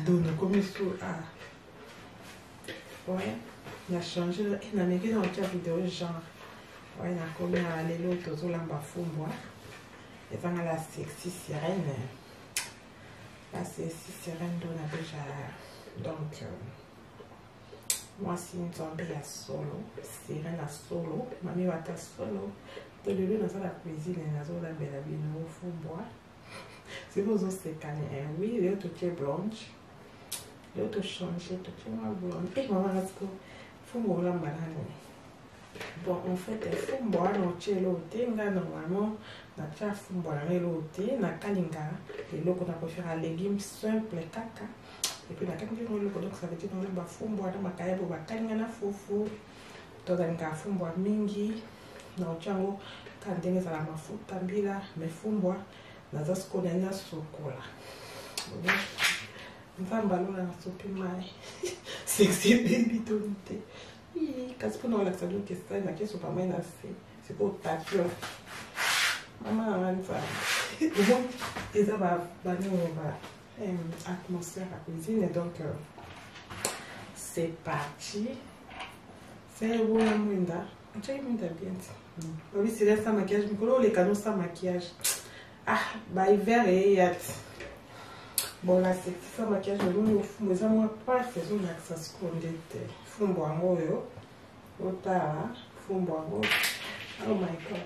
donné comme ça. Ah. Ouais, il a changé. Il a mis dans une vidéo genre. Ouais, il a commis à l'élo, tout le monde fumboa. Et dans la sexy sirène. La sexy sirène donne déjà. Donc, moi, si une zombie à solo, sirène à solo, mamie va ta solo. De le lieu dans la cuisine, dans la belle vie, nous fumboa. C'est vos os se calmer. Oui, les autres est blanche. Les autres changent, tout est moins blanche. Et maman a dit que fumboa la banane. Bon, en fait, fumboa no chelo tenga normalement na cha fumboa na l'auté na kalinga et là qu'on a préféré à légumes simples caca et puis la kalinga donc ça veut dire dans le fumboa na makaya bo kalinga na fufu to kalinga fumboa mingi na chango kandenge za mafuta bila mefumboa na za skona na sokola nzamba lona na sopi mai sexy baby tonte. Oui, quand on a l'accent de question, il y a qui sont pas mal assez. C'est pour taper. Maman a dit ça. Et ça va bannir l'atmosphère à la cuisine. Et donc, c'est parti. C'est où la mouinda? Tu as une mouinda bien. Oui, c'est là sans maquillage. Mais comment les canaux sans maquillage? Ah, bah, hiver et yat. Bon, là, c'est sans maquillage. Mais ça, moi, pas fait son accent scondé. Fumboango yo, otara, fumboango. Oh my god.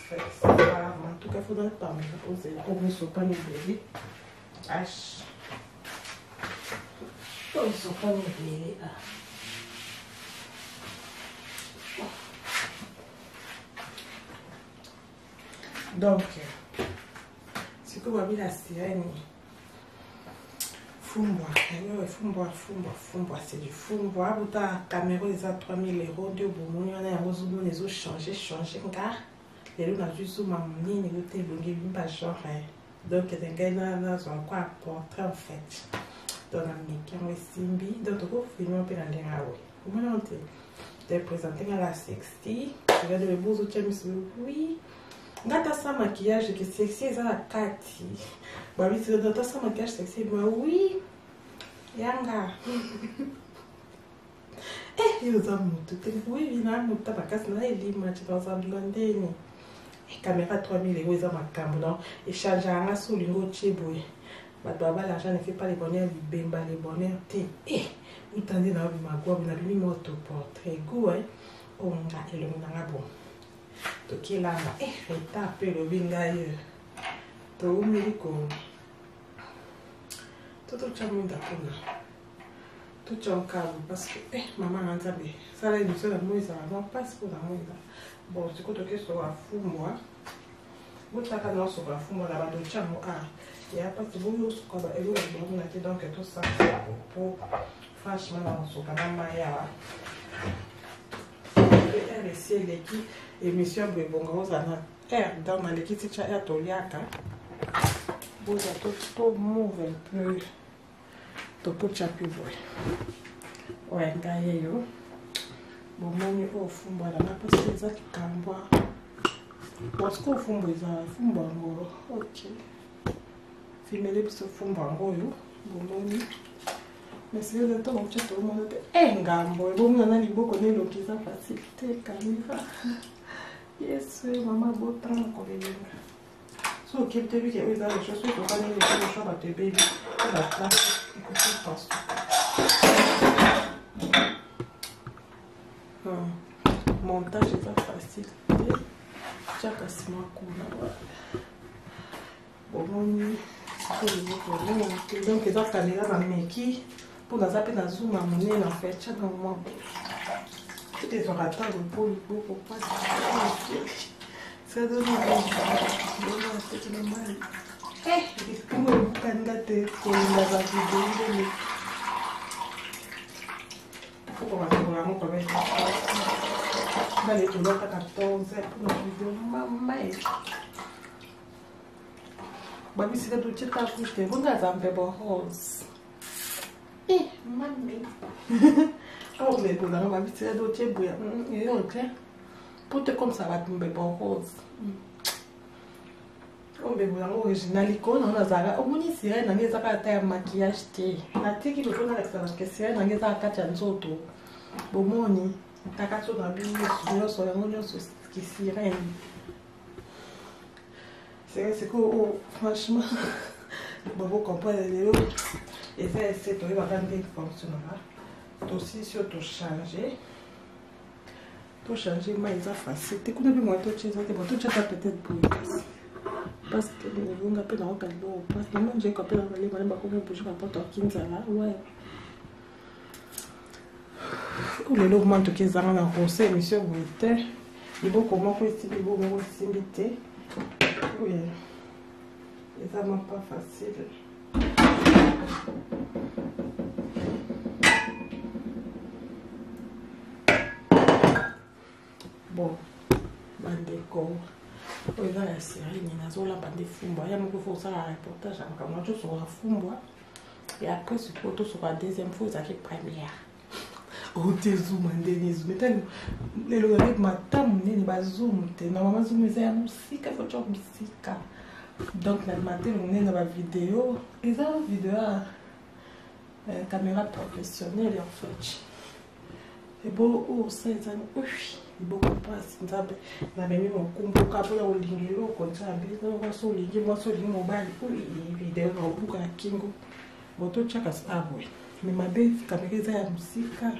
C'est ça. En tout cas, il faudrait pas me poser comme ils sont pas les bébés. H. Oh, ils sont pas les bébés. Donc, ce que vous avez la sirène. Fumboa, c'est du fumboa. Vous avez caméra, ils ont 3000 €. Deux bonbons, il y en a un les ont changé, car les gens ont juste ma monnaie, ils ont pas genre. Donc, il y a des gens qui ont quoi apporter en fait. Donc, on a Simbi, donc on filme un peu dans les raoués. Vous m'avez présenté à la sexy. Je vais de beaux outils, oui. Gata sans maquillage qui sexy, ça la Cathy. Bah oui, c'est dans sans maquillage sexy, bah oui. Yanga. Eh, ils ont monté. Oui, ils ont monté parce que là, il match dans un blondé. Et caméra 3000 €, ils ont ma caméra. Et charge à un sous l'ingo tchéboué. Bah, l'argent ne fait pas les bonheurs, les bemba, les bonheurs. Eh, vous tendez dans ma goût, vous avez mis mon autoportrait. Goût, hein. On a et le monde a bon. Donc il a tapé le vingaye to umiko tout chamu d'accord tout chankabo parce que maman a dit ça la émission la moi ça va pas pour la moi bon c'est quoi que sur la fou moi vous ça quand on sur la fou moi là bas de chamu ah il y a pas de bon sur quoi et le bon on a donc tout ça pour franchement on sur quand même ya et c'est l'équipe émission de Bongo Zana. Dans ma l'équipe, tu as Toliaka. Vous avez tout move un peu. Tout pour chaper. Ouais, gaillé. Bon, moi, au fond, voilà, parce que ça qui camboie. Parce qu'au fond, ils ont un fond bango. Ok. Filmer les petits fonds bango. Bon, mais c'est le temps où tu as tout le monde. Eh, gambo. Bon, on a dit beaucoup de gens qui ont facilité. Camilla. Yes, maman, beau temps encore. So, ok, tu as vu qu'il y a des choses qui sont pas les choses à tes bébés. La place, écoutez, je pense. Montage est pas facile. Tu as cassé ma couleur. Bon, donc, les autres caméras dans mes qui pour nous appeler dans Zoom à monnaie en fait. Tu as dans moi. Tu es en attente pour pas ça donne un peu mal. Eh, comment vous candidatez pour la vidéo? Il faut qu'on va faire un peu dans les couleurs 14 pour la vidéo. Maman. Bah oui, c'est tout à fait. Vous n'avez pas de rose. Eh, maman. Oh, mais bon, on va vite se doter bouillant. Et ok. Pour te comme ça va tomber bon rose. Oh, tombe original icône on a zara omoni sirène nange za ka ta maquillage te na tiki ko na la que sirène nange za ka ta nzoto bomoni taka so na bio so ya ngolo so qui sirène c'est que franchement bon vous comprenez et c'est toi va quand il fonctionnera aussi sur tout changer mais ça facile tu connais moi tout ça tu peux tout ça peut-être pour parce que on a pas dans aucun bon parce que moi j'ai copié dans les malais ba comme pour je rapporte au 15 là ouais ou le logement tout qui ça na conseil monsieur Brutel il faut comment faut estimer bon moi simité oui et ça m'a pas facile. Bon, bandeko. On va la série, il y a zola bande fumba. Il y a beaucoup de ça à reportage. Comme moi, je suis à fumba. Et après, ce photo sur la deuxième fois, ça fait première. Oh, t'es zoom, t'es zoom. Mais le gars, ma table, il va zoom. Normalement, zoom, c'est la musique, il faut faire musique. Donc, le matin, on est dans la vidéo. Et ça, la vidéo, caméra professionnelle, en fait. Et bon, oh, ça, oui. Beaucoup passe nzabe na memi mokumbuka po ya olingelo konza biso waso lingi waso lingi mobile oui video na buka ya kingo moto chaka sabwe mais mabe kamera ya musika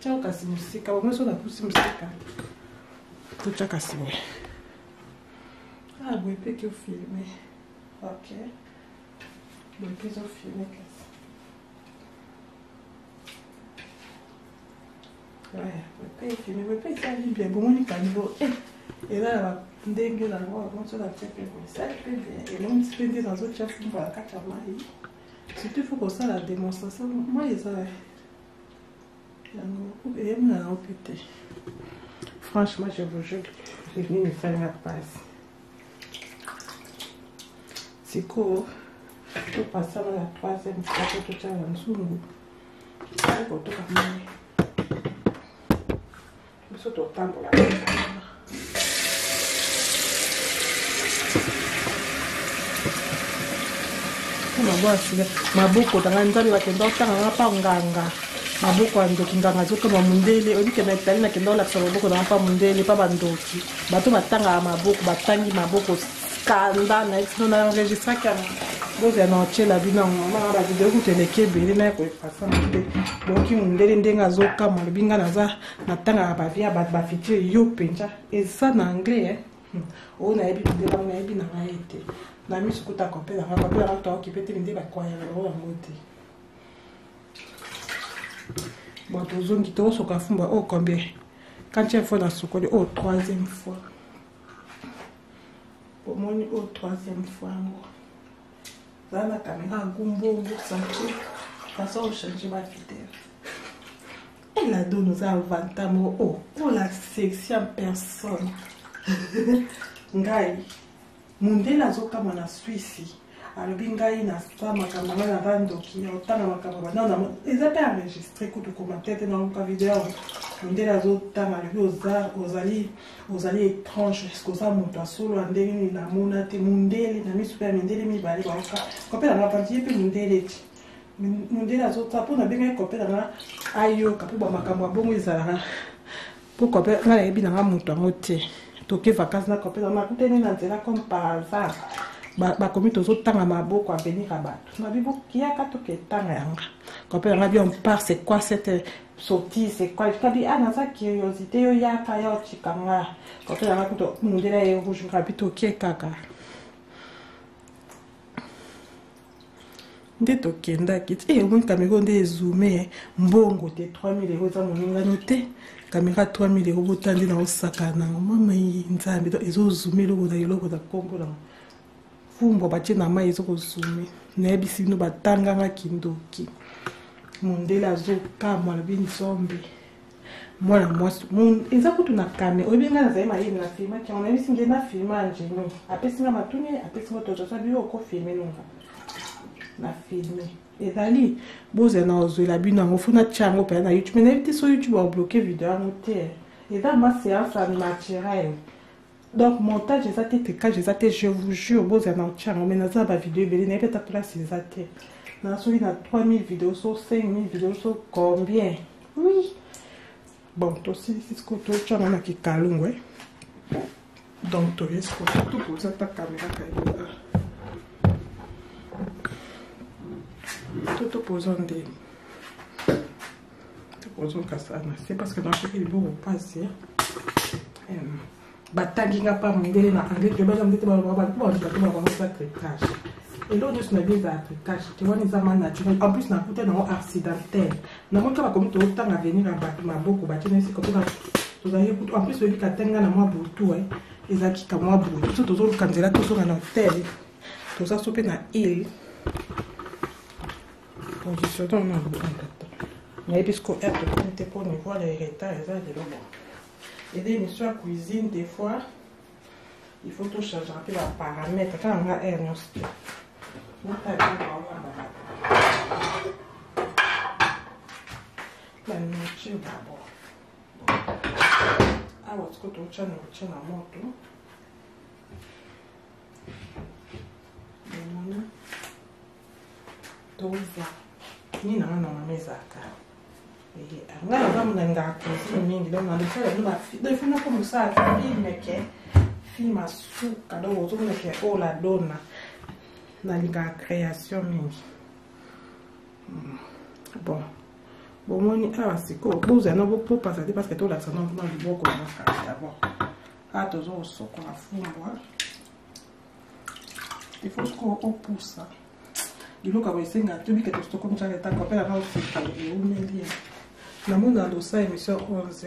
chao kasi musika wameso na kusi musika to chaka sabwe bwe peke filme ok bwe peke filme kasi ouais, je peux faire bien. Bon, on est pas niveau. Et là, on dingue dans le roi, on se la tête, ça fait bien. Et là, on se fait dans un autre chef, on va la carte à maille. Surtout, il faut qu'on ça la démonstration. Moi, il y a ça. Et il y a un pété. Franchement, je vous jure, j'ai venu me faire la passe. C'est court. Je peux passer à la troisième fois que tout ça en dessous. C'est pour tout le monde. Surtout temps pour la maboko tanga nzambe bakenda otanga pa nganga maboko ya ndoki nganga zokoma mundele olike na itali nakenda olakisa maboko tanga pa mundele pa bandoki bato batanga maboko batangi maboko kanda na exino na enregistraki ya boza na otela bino mama ba video kuteleke bele na ko pasa mpe doki mundele ndenga zokama libinga naza natanga ba via ba fitie yo penja et ça en anglais on a ebi de on a ebi na été na mi sukuta kopela ka kopela ka to kipete ndé ba kwa ya ro ngote bon tozongi to soka fumba oh combien quand tu fois dans sokoli oh troisième fois pour moi oh troisième fois là la caméra gumbo santé façon changer ma vidéo elle a donné nos avantages oh la section personne ngai mundela zokama na Suisse alobi ngai na sa makambo na bandoki otanga makambo na eza pe enregistré kutu commentaire dans la vidéo mundela zotanga alobi ozali étrange est-ce que ça monta solo andeli na mona te mundele na misu pe mundele mi bali ba kopela na pantie pe mundele ti mundela zota po na benga kopela na ayo kapo ba makambo bongo ezala po kopela na ebi na mutu ngote toke vacances na kopela na kuteni na nzela comme par hasard ba komi tozotanga maboko avenir à bato na bibo kiaka toke tanga yanga kopela na bien on part c'est quoi cette sortie c'est quoi kabi ana sa curiosité yo yaka yo chikanga kopela na kuto mundela e rouge rapito kiekaka nde tokenda kiti e mon caméra nde zoomé mbongo te 3000 € za moninga noté caméra 3000 € botandi na osaka na mama nzambe to ezo zoomer loko na eloko za kombo na fumbo batie na mai ezo ko zoomer na bisi no batanga nga kindoki mundela zo kama na bin zombe mwana mwasi eza kutu na kame obenga na zaima yini na filma ki on a bisi ngena filma njeno apesinga matuni apesinga toto sa biyo ko filmer nonga na filmer ezali boze na ozoela bino ngo funa chango pe na YouTube na éviter sur YouTube à bloquer vidéo noté et dans ma séance naturelle Donc, montage, j'ai été tricage, j'ai été, je vous jure, vous avez un channel, mais dans la vidéo, il n'y a pas de place, j'ai été. Dans celui dans 3000 vidéos, sur 5000 vidéos, sur combien? Oui. Bon, toi aussi, c'est ce que tu as, on a qui calme, ouais. Donc, tu es surtout pour ça, ta caméra, tout posant des. Tout posant cassana. C'est parce que dans ce cas, il faut passer. Batanginga pas mondele na anglais je baza mbete ba tricage et là on a des tricage tu vois les amants naturels en plus na coûté non accidentel na moi ka comme tout temps à venir à ma beaucoup ba tena c'est comme ça vous avez en plus celui qui tenga na moi butu ouais ezaki ka moi butu tout toujours kanzela tout sur un hôtel tout ça sope na île position dans na butu mais puisque être te pour voir les retards ça de l'homme. Et des émissions à cuisine, des fois, il faut tout changer un peu les paramètres. Quand on a un la nourriture d'abord. Alors, ce que tu as nourriture dans mon tout. Ni na na meza ka. Nga na mnanga kuzi mingi leo na ndifela numa defuna como sa filme que filma suka do ozo que o la dona na liga création mingi. Bon moni siko boza na beaucoup passer parce que tout la sana na beaucoup na ka d'abord. Ah tozo soko na fumbwa. Il faut que on pousse ça. Il faut que vous essayez de trouver quelque chose comme ça, que vous avez fait la monde dans l'ossa émission 11h.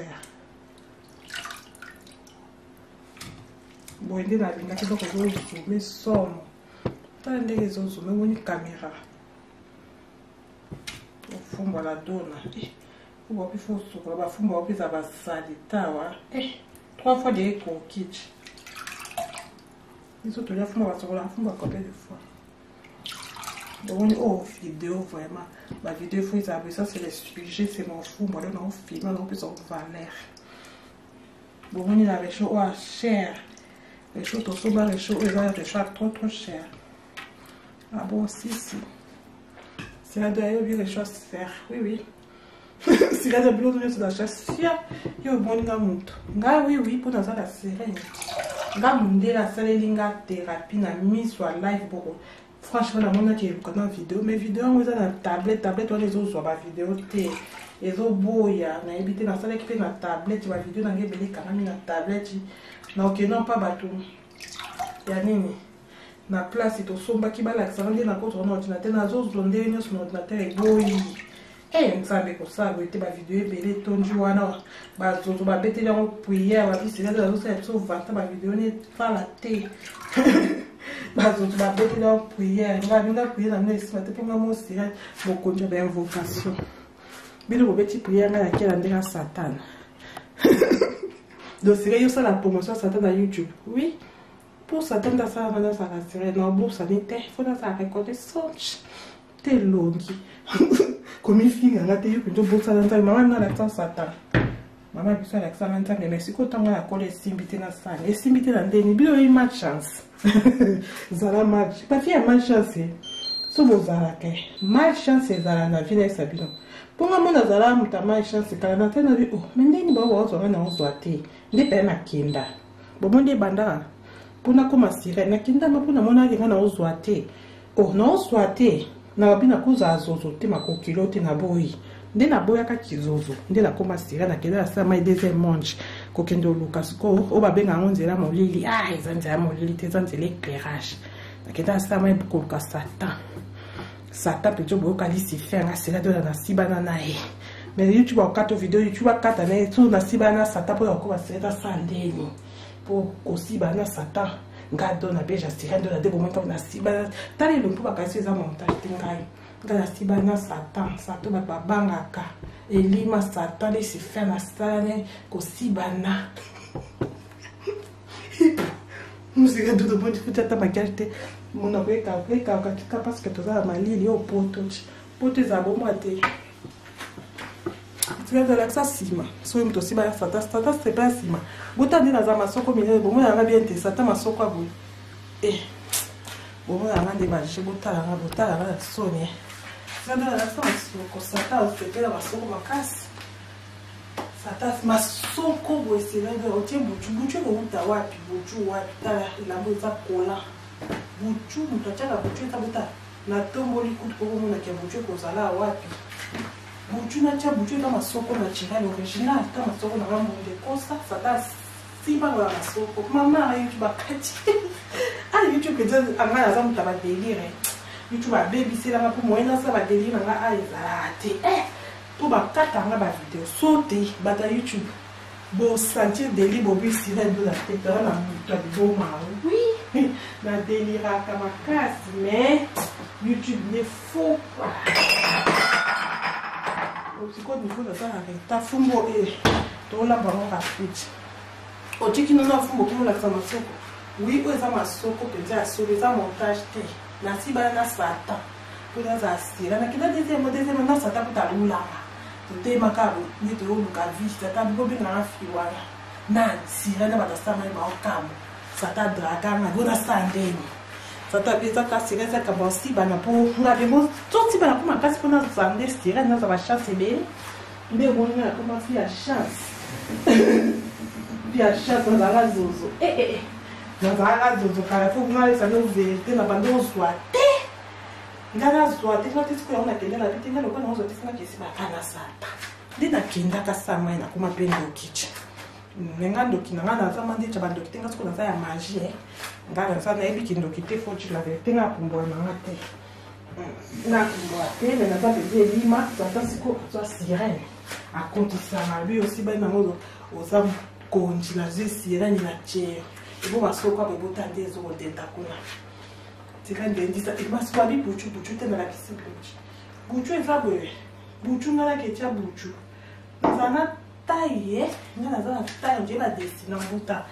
Bon, il y a des gens qui ont zoomé somme. Tant les autres zoomé une caméra. Au fond, la donne. Il faut que vous fassiez ça, ça, 3 fois des coquilles. Les autres, il faut que vous combien de fois. Donc, oh, vidéo vraiment. Ma vidéo, il faut savoir ça, c'est les sujets, c'est mon fou. Moi, on filme, on peut s'en valeur. Bon, on est avec chaud, oh, cher. Les choses, tout ça, les choses, les choses trop cher. Ah bon, si. C'est là d'ailleurs, les choses faire. Oui. Si là, de l'autre, c'est la chasse. Il y a bon, oui, pour dans la série. La thérapie, la mise sur live pour. Franchement, la monde qui est une vidéo, mais vidéo, on a la tablette, on les autres sur la vidéo, les autres boya, on a évité dans ça qui fait la tablette, tu vas vidéo dans les bébés quand même la tablette, donc non pas bateau. Yani, na place et au somba qui va l'accent, on est dans notre ordinateur, dans les autres on est sur l'ordinateur et boy. Eh, on savait que ça, vous étiez ma vidéo, bébé, ton joana, bah, tu vas bêter dans prière, on va dire, c'est là, dans l'autre, c'est sauf, ma vidéo n'est pas la thé. Parce que tu vas bêter dans la prière, tu vas venir prier dans le ciel, pour moi aussi, beaucoup d'invocations. Mais le petit prière, il y a laquelle Satan. Donc, c'est ça la promotion de Satan à YouTube. Oui, pour Satan, ça va dans sa série, dans le bourse sanitaire, il faut dans sa reconnaissance. T'es longue. Comme il fait, on a été eu bourse sanitaire, maman n'a l'accent Satan. Maman a besoin d'accent sanitaire, mais si quand on a collé simbité dans ça, et simbité dans le dernier, il y a eu malchance. Zala match, pas fait malchance. Si vous avez malchance, zala na vie sa bilan. Pour moi, mon zala muta malchance, car na tena bi oh, mais ndeni ba wa zo na uzwate. Ndi pe na kinda. Bomo ndi banda. Puna kuma sire na kinda mapuna mona ke na uzwate. Oh, na uzwate. Na wabina kuza zozo te makokilote na boyi. Ndi na boya ka kizozo. Ndi la kuma sire na kenda sa mai deuxième manche. Kokendo Lucas ko o babenga ngonzela molili ezanzela molili te zanzela éclairage nakenda sa mai ko Lucas Satan peut bo kali si faire na sela de na sibana na e mais YouTube au kato vidéo YouTube akata na tout na sibana Satan pour ko ba sela sandeni pour ko sibana Satan ngado na beja sirendo na debo monta na sibana tali lo mpo ba kasi za montage tingai ngala sibana Satan ba babangaka elima Satan les si faire na stane ko sibana musique de tout bon tu ta bagage mon avec parce que tu as malili au poto za bomba te tu vas faire ça sima so mto siba sata c'est pas sima bota ndi naza masoko minene bon moi bien te sata masoko abo bon moi ngande ba je bota la sonia ça dans la masoko sata c'est la masoko makasi sata masoko bo c'est là de otie buchu ko uta wapi buchu wapi tala la boza kola buchu mto chaka buchu ta bota na tomboli kutu ko mona ke buchu ko sala wapi buchu na cha buchu kama soko na chirali original kama soko na rambo de kosa sata simba la masoko mama na YouTube akati YouTube que anga za mutaba délire YouTube a baby c'est là pour moi na ça va délire nga aizate pour ba kata nga ba vidéo sauter bata YouTube bo sentir délire bo bi si de la tête na muta bo ma oui na délire kama kasi mais YouTube ne faut pas aussi quoi il faut de ça ta fumbo to la baron rapide o tiki no na fumbo ko la sama soko oui o za masoko penza so za montage te na siba na sata ko na za stira na kida deuxième na sata ko ta lula te makabo ni to luka vista ta bo bi na fiwala na sira na bata sama ba okamo sata draga na bona sandeni sata pesa ka sira za ka bosi bana po ngabe mo toti bana ko makasi ko na sande stira na za ba chance be mbe bona ko ma fi a chance a chance na la zozo na zozo kala faut ngale ça nous vérité na bande on soit ngana soit te ngati ko ona kende la bitinga lokwa na zozo tsina kesi ba kana sata ndina kenda ka sama ina kuma pendo kichi ngando kinanga na zama ndi chabando kitenga tsiko na za ya magie ngana sana ebi kindo kite faut tu la vérité na kumbo na ngate na kumbo te na za te lima ça siko soit sirène a compte ça lui aussi ba na mozo oza konji la sirène na cheo ibo masoko ba bota ndezo odenta kuna tika ndendisa ibaswa bi buchu te na la kisibuchi buchu ezabwe buchu na la kecha buchu zana taille na za taille nje la destina mbuta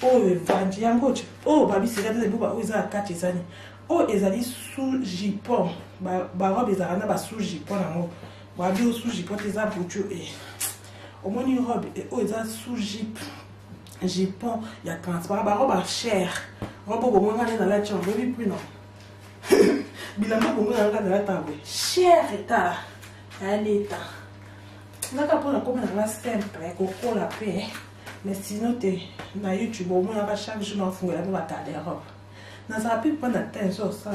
o evanji yango o babi sirène de buba oza kati zani o ezali sous jipon ba robe ezana ba sous jipon na mo ba bi sous jipon te za buchu au moins une robe o eza sous jipon ya transparent ba robe cher robe au moins dans la chambre oui plus non bilamba au moins dans la table cher eta aleta naka pona comme na simple ko la paix mais sinon te na YouTube au moins ba chaque jour on fungela ba ta des robes na ça peut prendre attention ça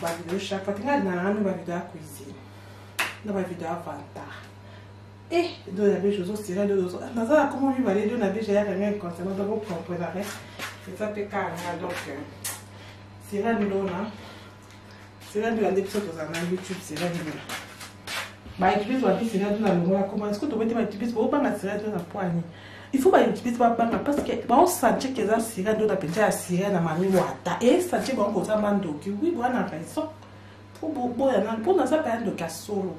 ba vidéo chaque fois tinga na ba vidéo cuisine na ba vidéo inventaire donc la belle chose aussi là de dans ça comment lui va aller de la belle j'ai rien concernant donc vous comprenez c'est ça peut carrément donc c'est là nous là c'est là de la épisode dans un YouTube c'est là nous bah YouTube va puis c'est là de la loi comment est-ce que tu vas te YouTube pour pas la série de la poignée il faut pas YouTube pas parce que bah on sentit que ça c'est là de la petite série na mami wata et ça tu bon ça mando qui oui bon na raison pour bon ça pas de casolo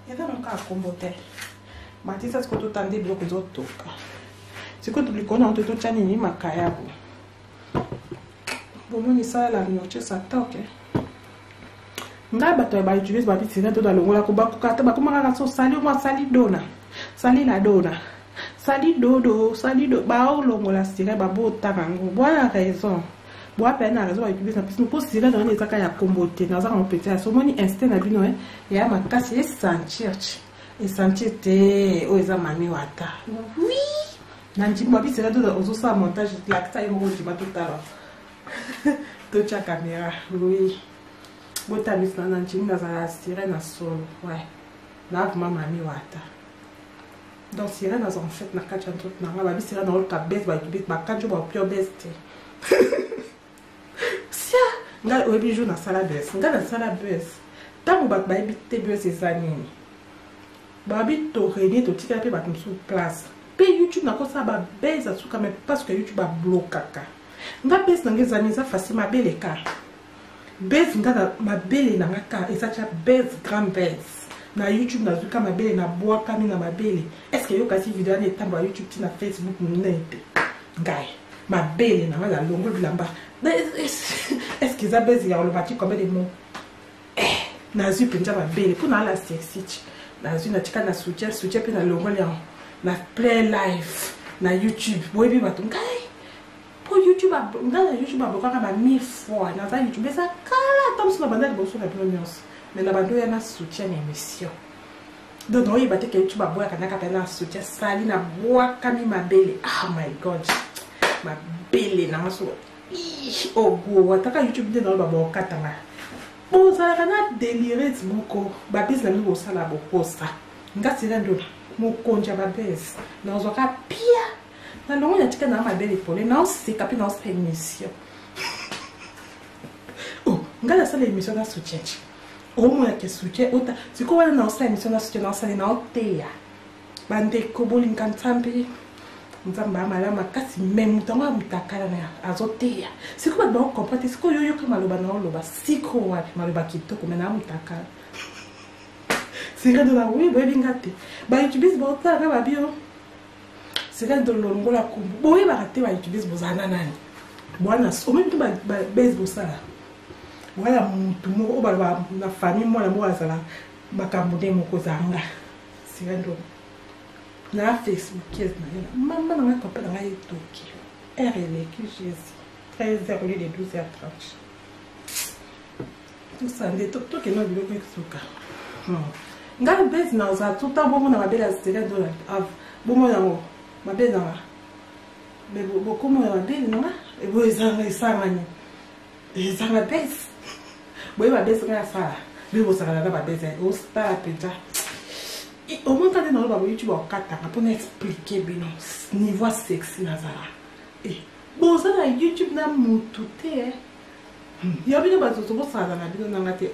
et là on a comboter matisa siko to tande biloko zotoka siko to likona to tchani ni makaya bo bomoni sala la noche satoke ngaba to ba utilize ba pitina to dalongola ko bakukata ba kuma ka so sali mo sali dona sali la dona sali dodo ba olongola sira ba bota kango bwana raison bo apena raison ba utilize na pisino po sira dans les aka ya kombote na za on petit a so moni instant na bino ya makasi sentir et sentir te o eza mami wata oui nanji mwabi sera do ozo sa montage la ta imo ko jiba tout à l'heure to cha caméra oui bota mis na nanji na za sirène na solo ouais na mami wata donc sirène na en fait na kacha tout na ba bi sirène na ka best ba kibit ba kacho ba pure best sia nga o bi jo na sala best nga na sala best tamu ba ba bi te best ezani babi to réunir to tika pe batum sur place pe YouTube na ko sa ba beza suka mais parce que YouTube a bloqué nga bes na ngezani za facile ma belle ka bes nga ma belle na ngaka et ça cha bes grand bes na YouTube na zuka ma belle na boa kami na ma belle est-ce que yo kasi vidéo na tamba YouTube ti na Facebook nete ngai ma belle na la longo bilamba est-ce que ça bes ya lo bati comme des mots na zu penja ma belle pour na la sexy nazwi natika na soutien mpe na longoli yango na play live na YouTube boyebi bato ngai po YouTube nga na YouTube abokaka ba 1000 fois naza YouTube eza kala ata mosu na banda liboso na bino nyonso mais na bando ya na soutien na émission donc oyeba te ke YouTube aboyaka naka mpe na soutien sali na bwakami mabele oh my god mabele na maso ogo ataka YouTube nde na babokatanga bozalaka na déliré moko babese na bino bosala bokosa nga sira ndo mokonzi ya babese nazwaka pia na longo natika na mabele epole naoseka mpe naosala émission nga nasala émission na soutien omonake soutien ota sikoyo wana naosala émission na soutien naosala naoteya bandeko bolinga nzambe nzambe amalama kasi me moto yango amutakala na azoteya sikoyo bato baokomprendre te sikoyo oyoka maloba na oloba sikoyo wapi maloba kitoko me na amutakala sirendo na oui boyebi nga te bayoutubise baotalaka babio sirendo longola kumbu boyebaka te bayoutubise bozala nani bwana omemi to babese bosala wala mutu moko oyo baloba na famille mwana moko azala makambo nde moko zanga sirendo na Facebook na yena mama na ngai papa na ngai etoki eleki jésus 13h au lieu de 12h30 tout ça nde tokende na biloko ekosuka ngai bese na oza tout temps bongo na mabele ya sirendo na bongo yango mabele na me bokomo ya mabele na ebo ezanga esangani ezanga bese boye babese nga sala bebo sala na babese o star peta au moins quand on va YouTube au katanga pour expliquer bino niveau sexy nazara bon ça na YouTube na mutute ya bino bazozo bosala na bino na ngate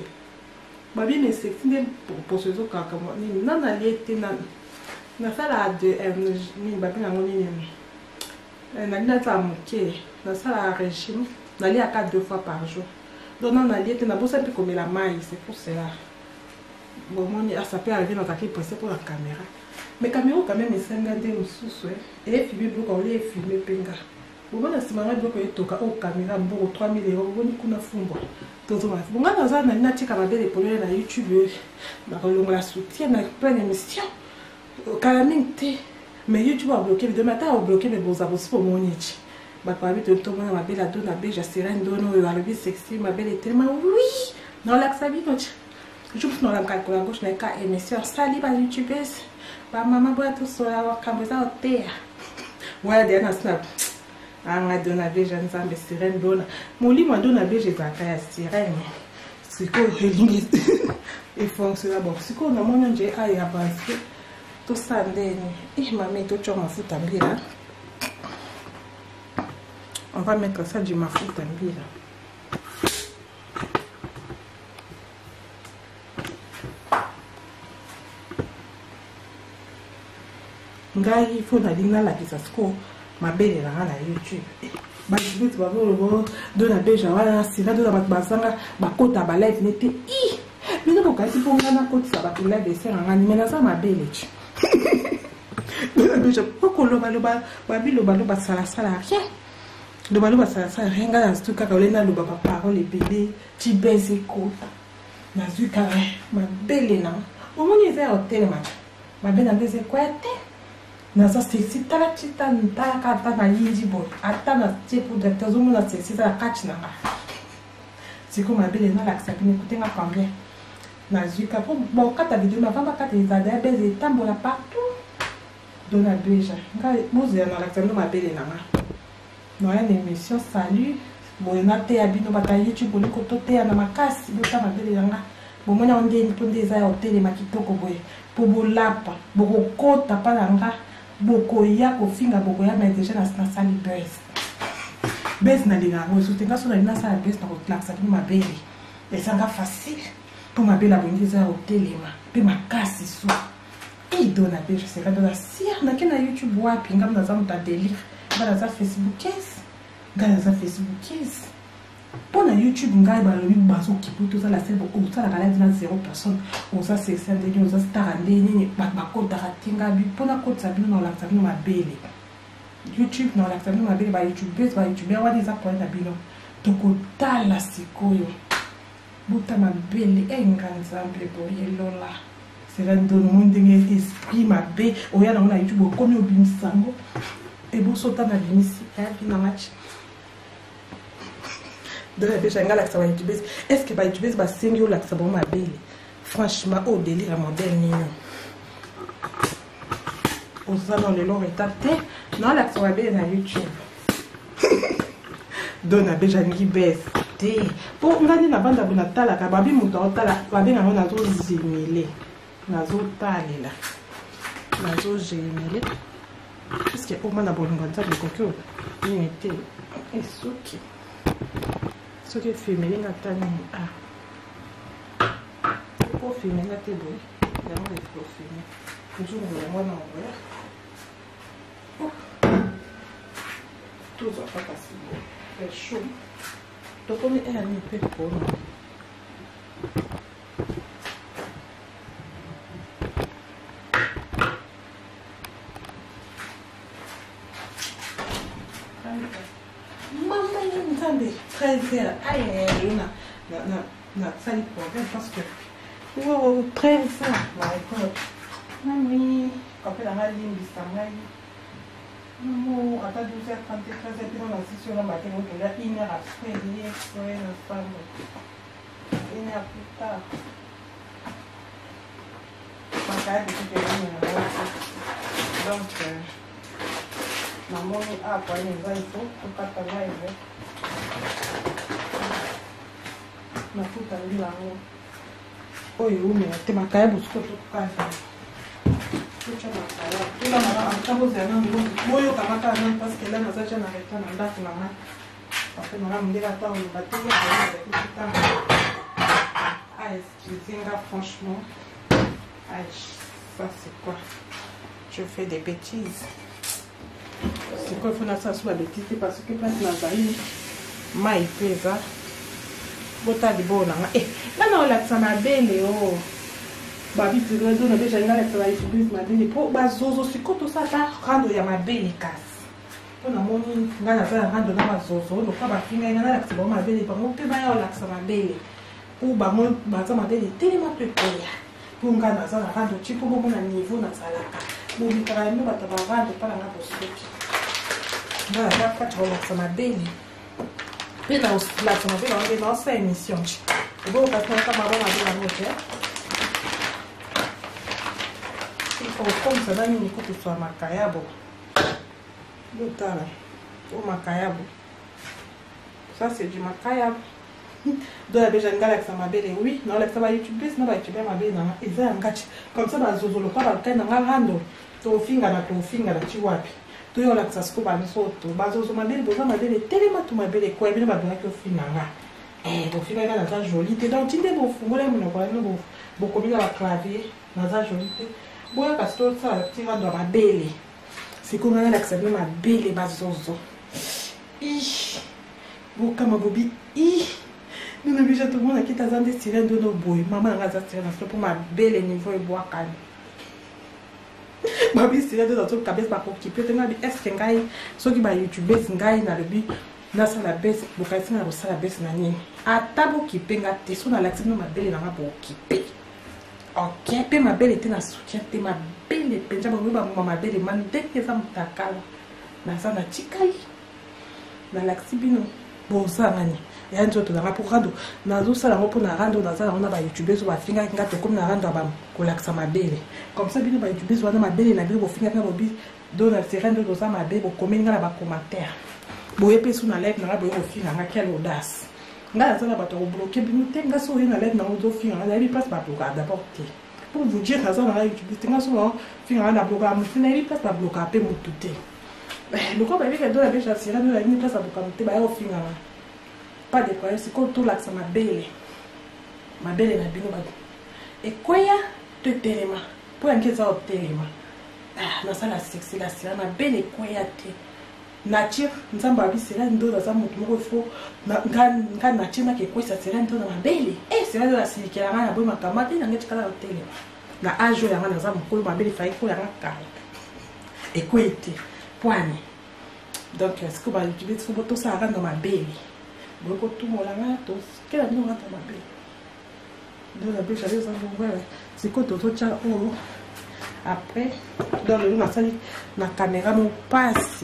babi ne sexy ne posezo kaka ni na liete na sala de ni babi na ngoni ni na nda ta moke na sala régime na lia 4 2 fois par jour donc na liete na bosa pe comme la maille c'est pour cela. Bon, ça peut arriver dans ta clip pour la caméra. Mais la caméra, quand même, c'est un gars de sous et filmé beaucoup, on les filmé penga. Bon, on a ce moment où il toka au caméra, bon, 3000 €, bon, on a fumé. Donc, bon, on a dans un natif qui a des problèmes na YouTube, on a soutien, on a plein d'émissions. Calamine, mais YouTube a bloqué, de matin, a bloqué les beaux abos pour mon niche. Bah, par exemple, tout le monde m'a belle à deux, ma belle, j'ai serré un dono, le harbi sexy, ma belle est tellement oui, dans l'accès, je vous donne la gauche, mais quand émission, salut, par YouTubers, par maman, boire tout sur la caméra au terre. Ouais, derrière, snap. Ah, ma donne avec jeune femme, sirène donne. Mon lit m'a donné avec j'ai à sirène. C'est quoi, il fonctionne bon. C'est quoi, on a mon j'ai à y avancer. Tout ça, et ma mère, tout le monde m'a foutu en bille. On va mettre ça du ma foutu en bille. Ngai il faut na la kisasko mabele na YouTube ba YouTube ba bo do na deja wala sila do na basanga bakota ba live nete i mina ko kasi po ngana ko tsa ba live se ngani mena za mabele chi do na deja ko lo ba bilo ba sala sala rien do ba lo ba sala sala rien ngana stuka ka olena lo ba parole bébé ti beze ko na zuka mabele na o moni za hotel mabele na beze kwete naza sexy tala chita ntaka kata na yinji boy ata na tipo de tazomo na sexy tala kachina siko mabele na la ksapine kutenga combien na zuka po bon kata video ma vamba kata izada beze tambola partout dona beja nga moze na la ksapine mabele na nga no ya émission salut bon na te abino bata YouTube liko to te na makasi bota mabele nga bon mona onde ni ponde za hotel makitoko boy po bolapa bokota palanga boko ya kofinga boko ya mais déjà na sali base na linga ngo sotenga so na sala base na kotlaksa ni mabele esanga facile pour mabele abongiza hotelema pe makasi so idona beje c'est quand na sia na kena YouTube wapi ngam na zamu ta délire ngana za Facebook case ngana za Facebook case pour na YouTube ngai ba lobi bazo kiputo za la selbo o ça la galade na 0 personne on ça c'est ça de nous star ndeni ba ko taratinga bi pona ko tsabino na la tsabino mabele YouTube na la tsabino mabele ba YouTube ba YouTube ya wadi za point na bino to ko tala sikoyo buta mabele enganza mble boye lola sirène de monde esprit mabe oya na YouTube comme obimisango et bon sauta na bimisi na match de la déjà ngala ça va YouTube est-ce que ba YouTube ba sengi la ça bon mabe franchement au délire modèle nino oza dans le long étape non la ça va bien na YouTube dona beja ngi best pour ngani na banda bona tala ka babi muto tala babi na na zo zimile na zo talela na zo zimile parce que au mana bolonga nzambe kokyo ni ete esuki soki filmer nga tani pour filmer nga te boy ya mo pour filmer toujours le mwana ouvert tout ça pas possible c'est chaud. Donc on est un peu pour nous. Maman, il me très bien. Aïe, na sali problème parce que wow, très ça. Maman, quand elle a mal dit, non, à 12h30, 13h, puis on a assis sur le matin, donc là, 1 heure après, il est exploré nos femmes. 1 heure plus tard. Donc, maman a appris les gens, il faut pas travailler. Ma puta, lui, là-haut. Oh, mais t'es ma caille, parce que tu peux pas. Moyo kamata nan parce que là na zacha na reta na ndako na ma parce que na mundela ta on battu ah excusez-moi franchement ah ça c'est quoi je fais des bêtises c'est quoi il faut na ça sur la bêtise parce que place na zaï mai pesa bota di bona eh là na la sana belle oh babi tu réseau na déjà ngala travail sur bus mabele po bazozo sikoto ça ta rando ya mabele kasi on a moni ngala za rando na bazozo no kwa bafinga ngala la tsibo mabele pa mo pe ba ya la sa mabele ou ba mo ba za mabele tellement te koya pour ngala za rando chipo mo na niveau na salaka mo bitara no bata ba rando para na bosoki ngala za ka tro la sa mabele pe na la sa mabele on est dans cette émission et bon parce que ka ba ba na moto comme ça va nous écouter sur Makayabo. Au Makayabo. Ça c'est du Makayabo. Donc la déjà ngala ça ma belle oui, non la ça va YouTube, non va YouTube ma belle na eza ngati. Comme ça ba zozolo pa ba kana ngalo to finga na chiwapi. To yo la ça sco ba nsoto. Ba zozo ma belle boza ma belle tellement to ma belle ko ebina ba dona ko finga nga. Bo finga na za joli te donc tinde bo fungola mo na kwa no bo komila ba clavier na za joli te. Boya parce que ça tira dans ma belle. C'est comme on a accepté ma belle bazozo. Bon comme bobi. Nous ne bijou tout le monde qui t'a zandé tirer de nos boy. Maman a tiré dans pour ma belle niveau et bois calme. Ma bille tirer de notre cabesse pas pour qui peut tenir est-ce que ngai ceux qui ba YouTube ngai na le but na ça la baisse pour casser na ça la baisse na ni. Atabo qui penga te so na l'accepter ma belle na pour qui paye. Ok, pe ma belle était na soutien, te ma belle penja ba ma belle man dès que ça mutakala. Na ça na chikai. Na laxibino. Bon ça ngani. Ya nzoto na pour rando. Na zo sala pour na rando na ça on a ba YouTube so ba finga ngato comme na rando ba ko laxa ma belle. Comme ça bino ba YouTube so na ma belle na bino finga na bobi do na serendo do ça ma belle ko menga ba commentaire. Bo epe so na live na ba yo finga nga quelle audace. Nga ça ba to bloquer bino tenga so na live na zo finga na bi place ba bloquer d'abord. Pour vous dire ça na YouTube tenga so finga na bloquer mo finga bi place ba bloquer pe mo tout. Le corps avec les deux avec la sirène de la nuit place à Boucamoté, bah au final pas de problème, c'est comme tout là que ça ma belle na bino bado et quoi ya te téléma pour inquiéter ça au téléma ah na ça la sexy la sirène ma belle et quoi ya te nature nzamba bi sirène ndo za mutu moko fo na nga nature na ke quoi ça sirène ndo na ma belle eh c'est là la silikela na bo makamate na ngeti kala au téléma na ajo ya na za mukolo ma belle faiko ya ka et quoi était poigne donc est-ce que bah tu veux trouver tout ça dans ma belle beaucoup tout mon là tous quel ami on a ma belle dans la bûche avec ça voilà c'est quoi toto tcha oh après dans le na sali na caméra mon passe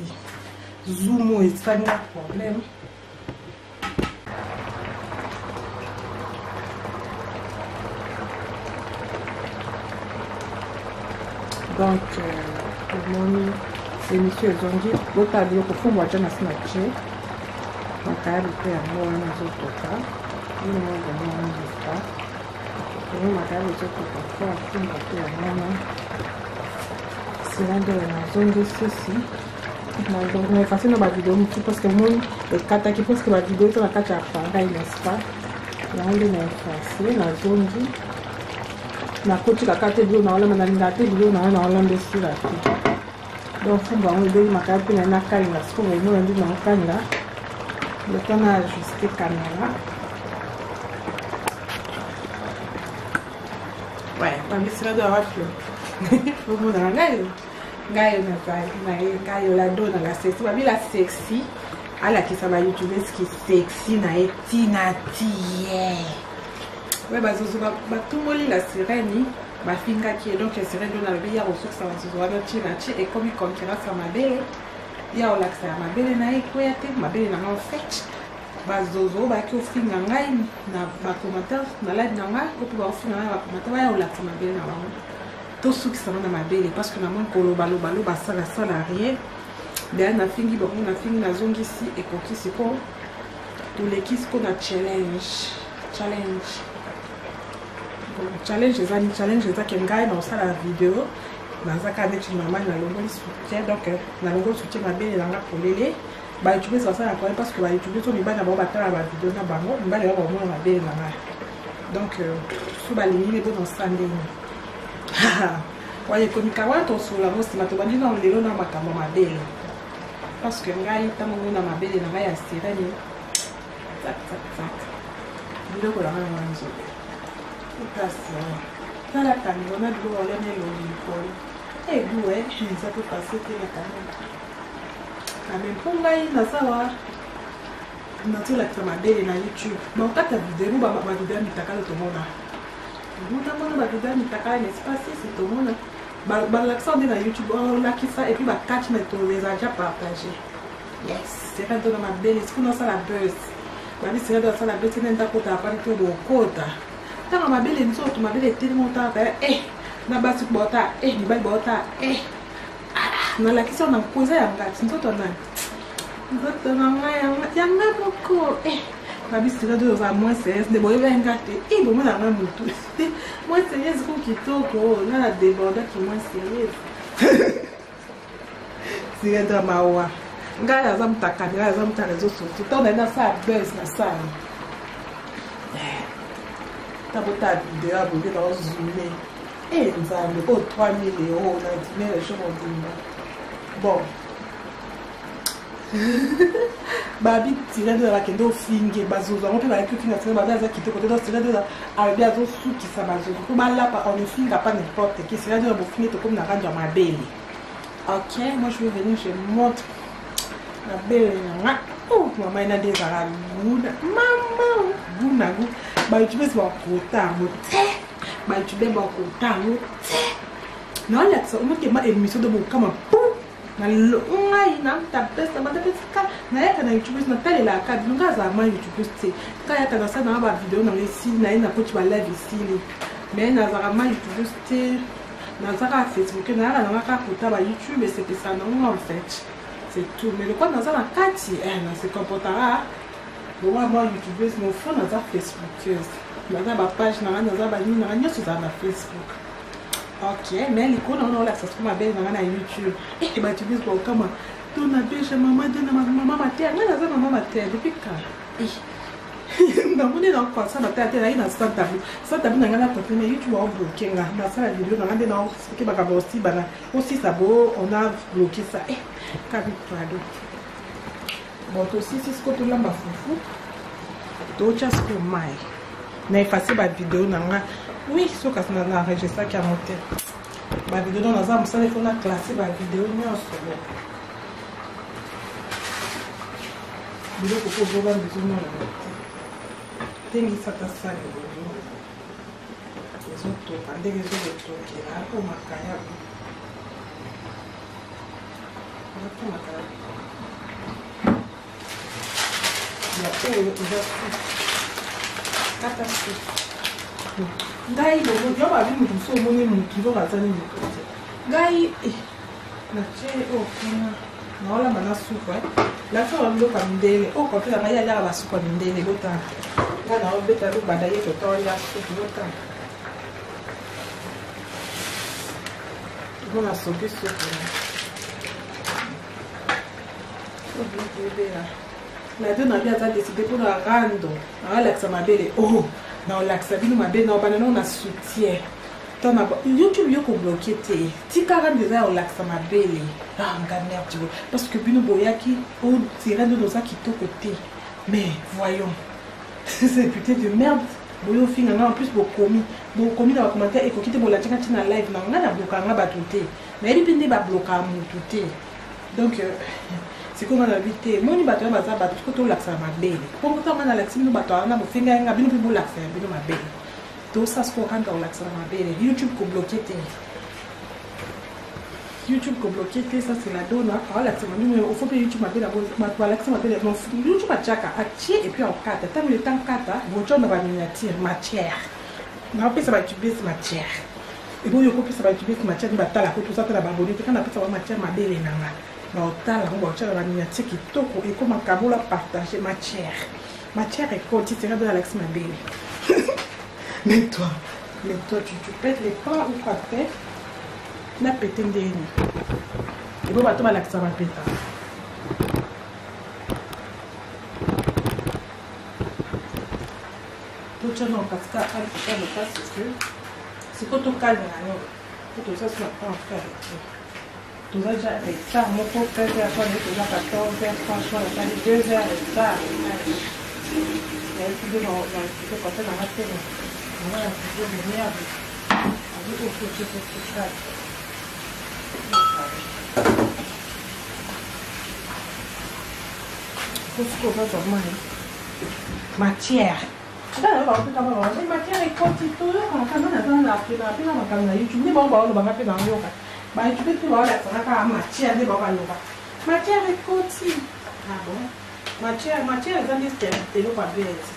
zoom et ça n'a problème donc mon émission zongi l'autre dire que faut moi déjà snatché donc à l'épée à moi on a tout ça il nous donne un résultat et on a le tout pour faire tout le temps c'est là de la zone de ceci donc on est facile dans ma vidéo parce que moi les quatre qui pensent que ma vidéo est la carte à faire n'est-ce pas là on est facile la zone na koti la carte bio na wala mananga te bio na wala ndesi la donc fumba on est makaya pe na kanga so on est ndi na kanga le temps à ajuster caméra ouais pas mais c'est là de la voiture faut vous dans gaio na gaio la donne la sexy ba la sexy ala qui ça va YouTube ce qui sexy na etina tie ouais bah zozo ba tout moli la sirène ba finga qui est donc la sirène donne la vie à ressources ça va se voir petit nachi et comme il conquérera sa mabele ya ola ça mabele na ekwete mabele na en fait ba zozo ba ki ofinga ngai na ba commentaire na live na nga ko ba ofinga ba commentaire ya ola sa mabele na bango tout ce qui ça na mabele parce que na mon koloba loba loba ça la rien bien na fingi ba na fingi na zongi ici et ko kisi ko tous les kis ko na challenge challenge eza ke ngai na osala video nazaka neti mama na longoli soutien donc na longoli soutien mabele nanga polele ba youtube basala kwa parce que ba youtube to mibana ba batala ba video na bango mbale ba mona mabele nanga donc so ba lingi bo dans sanding waye komika wato sola mo sima to bandi na lelo na makambo mabele parce que ngai tamo na mabele nanga ya sirene tak biloko la ngana nzo dans la caméra, on a dû aller dans l'école. Et vous, ça peut passer la caméra. Mais pour moi, il y a ça. On a dit na YouTube. Mais quand tu as vidéo, tu as vidéo tout le monde. Vous avez vidéo n'est-ce pas si c'est tout le monde. L'accent de la YouTube, on a qui ça et puis bah catch mais tu les as déjà partagé. Yes, c'est quand on a ma belle, est-ce qu'on a ça la buzz. Ma vie c'est dans ça la buzz, c'est n'importe quoi, t'as pas du tout de quota. Tant ma belle nso to ma belle tellement ta na basi bota ni bai bota na la kisha na kuza ya ngati nso to na nso na ya maboko na bisi là de va moins c'est de boye ngati bo mona na mutu moi sérieuse ko kitoko na la déborde qui moins sérieuse c'est de mawa ngaya za mtaka ngaya za mtaka zo so to na sa buzz na sa ta vidéo abonné dans zoomé et nous avons 3000 €, on a dit les choses bon babi tiré de la kendo finge bazozo on peut la écrire finge babi aza kité côté dans tiré de la arabi azo sou qui ça bazozo pour là pas on ne finge pas n'importe qui c'est là de finge comme na rendre ma belle ok moi je vais venir je montre la belle oh maman il a des arabes maman bunagu ba youtube ba kota mo ba youtube ba kota mo na la so mo ke ma émission de mo kama na lo ngai na ta best ba ta ka na ya kana youtube na tele la ka dunga za ma youtube te ka ya kana sa na ba video na lesi na ina ko ba live ici mais na za ma youtube te na za ka facebook na ya na ka kota ba youtube et c'est ça non en fait c'est tout mais le quoi dans la kati na se comportera bon moi youtubeuse mon fond dans la facebookeuse dans la page dans la ligne dans la sur la facebook ok mais les qu'on on la ça se ma belle dans la youtube et bah tu dis bon comment ton appelle maman de maman mater là dans maman mater depuis quand non on est dans quoi ça mater là il dans ça tabu dans la côté mais youtube on bloqué là dans ça la vidéo dans la dedans ce qui va aussi bana aussi ça beau on a bloqué ça Kabi Prado. Bon, aussi, si ce que tu l'as foufou, tu as ce que mai. N'a effacé ma vidéo, oui, ce que tu as enregistré qui a monté. Ma vidéo dans la zone, ça, il faut la classer ma vidéo, mais en solo. Vidéo pour pouvoir voir des gens dans la montée. T'es mis ça, t'as ça, ezotoka ndenge ezolotokela po makayabo po makayabo ya oyo eza susu kata susu ngai logo yo babi mutu mosusu omoni mutu nzoka aza nini kote ngai natie oyo kuna naolamba na supu lakisa babiloka mindele oyo kote na ngai aliaka basupu ya mindele botana ngai naobeta lubanda ye totolia supu botana mpona soki supu ebela nado na bi aza deside mpona rando naolakisa mabele o naolakisa bino mabe naobana nao na soutien tona youtube yo kobloke te tikaka ndeza ya olakisa mabele nga merde parce que bino boyaki otire ndo noza kitoko te mais voyons c'est putain de merde boyo finga nga en plus bokomi na bacommentaire ekoki te bolatinga ntina live na nga na blokanga bato te nayebi mpe nde babloka motu te donc sikoyo nga na bi te moni bato ya baza bato siko tolakisa mabele mpongo ntango nga nalakisi bino bato wana bofinga yanga bino mpe bolakisa ya bino mabele tosa sikoyo kanga olakisa mabele youtube kobloke te YouTube kobloke te ça c'est la donne aolakisa mabele il faut mpe youtube mabele bato balakisa mabele youtube atiaka atie et puis enkata ntango le temps kata botyona baminiature matière naopesa batubesi matière eboyo okopesa batubesi matière ni batalaka toza mpe na baboni te kana apesa ba matière mabele nanga baotala ngo baotyala baminiature kitoko ekomaka bola partage matière ekoti sera bien alakisi mabele mais toi tu pètes les pas ou quoi faire na pete ndeni ebo bato balakisa bapeta totyana okasika alikitano parce que siko tokalina no po toza sina pas en faire toza ja retard moko 13 heures kone toza 14 heures franchement natali 2 heures retard yaetude nakote nanga tene nanga na studio de merde abi okokekokekaka faut que je mange matière matière ekoti toyokaka naza na pena makambo na youtube nde bao baolobanga mpe nayoka bayoutube mpe baolakisaka kaka matière nde baobaloba matière ekoti matière eza nde eloko abeleti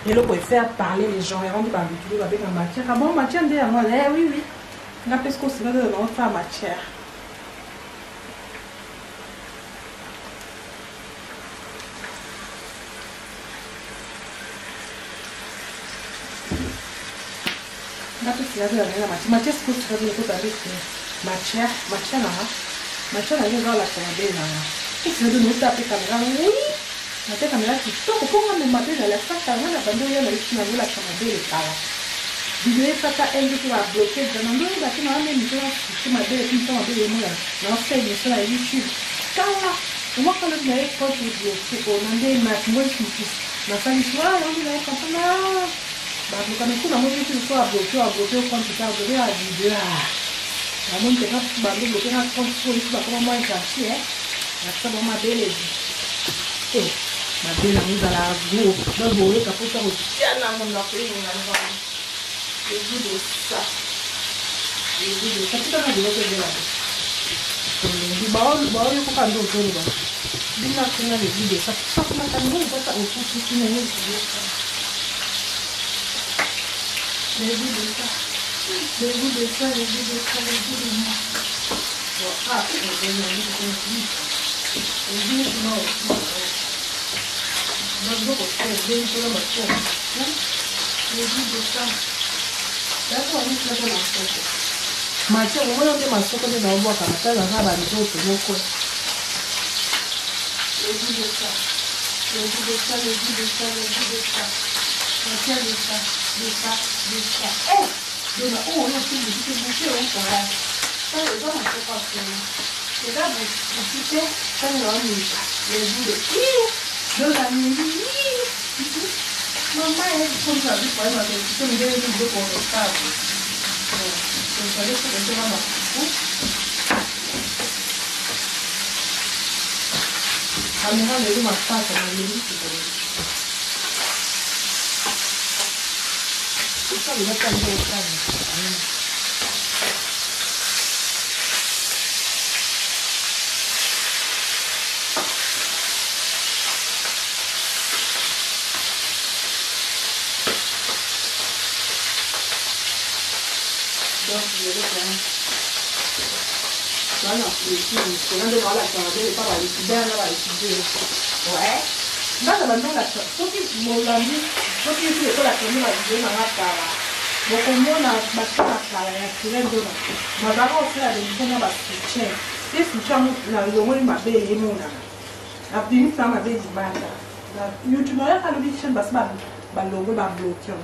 eloko efaire parler les gens erondi babitule babeka matière bon matière nde yango oui nga mpe siko osinga nde naosala matière matière siko osika ekotande matière nanga ezalakisa mabele nanga esina nde noota mpe kamera oui nate kamera kitoko mponga mema mpe nalakisaka nga na bando oyo naleki nazolakisa mabele kala video efata enge mpe babloke jana ndoyeba te naa memi mpe nasusu mabele mpe mpo mabele emoya naosala émission na youtube kala omwakalo naye compte ebloke ona nde nasimbolisusu nasalisi yango naye kampana babloka meku na moni youtube so abloke compte ta abloke ya video namoni mpenga bando bloke na compte so esi bakoma mwa ekarti nakisa bao mabele mabele yango ezala go baboyeka mposa kotia nango nakoyenga le goût de ça tikaka biloko ezela baoyokoka nde ozoloba binakinga le goût de ça sakunaka ngo ezata okusuki na ye le goût de ça le goût de ça le goût de ça le goût de moi matière omona nde masoko nde naobwaka matala nga banzoto moko dona oyo osimbuki buke okola eza masoko afela eza buki te ntango naomika lebude dona mingi mama ekonza bikwai mabekiso ndenge biloko okabu tozali kokotela mafufu kamera lelo makasa na leli sikolo ça il va pas me faire. Donc, je vais faire. Voilà, c'est l'un de moi là qui a dit pas aller bien là, ouais. Là, ça va dans la chose. Sauf que mon ami, sauf que c'est la commune la vidéo dans la cara. Donc, au moins, on a battu la cara, il y a tiré de là. Ma maman aussi a des gens dans la soutien. Et soutien, la loi m'a payé mon âme. La petite femme avait dit, bah, YouTube, il y a pas de chaîne parce que le logo va bloquer.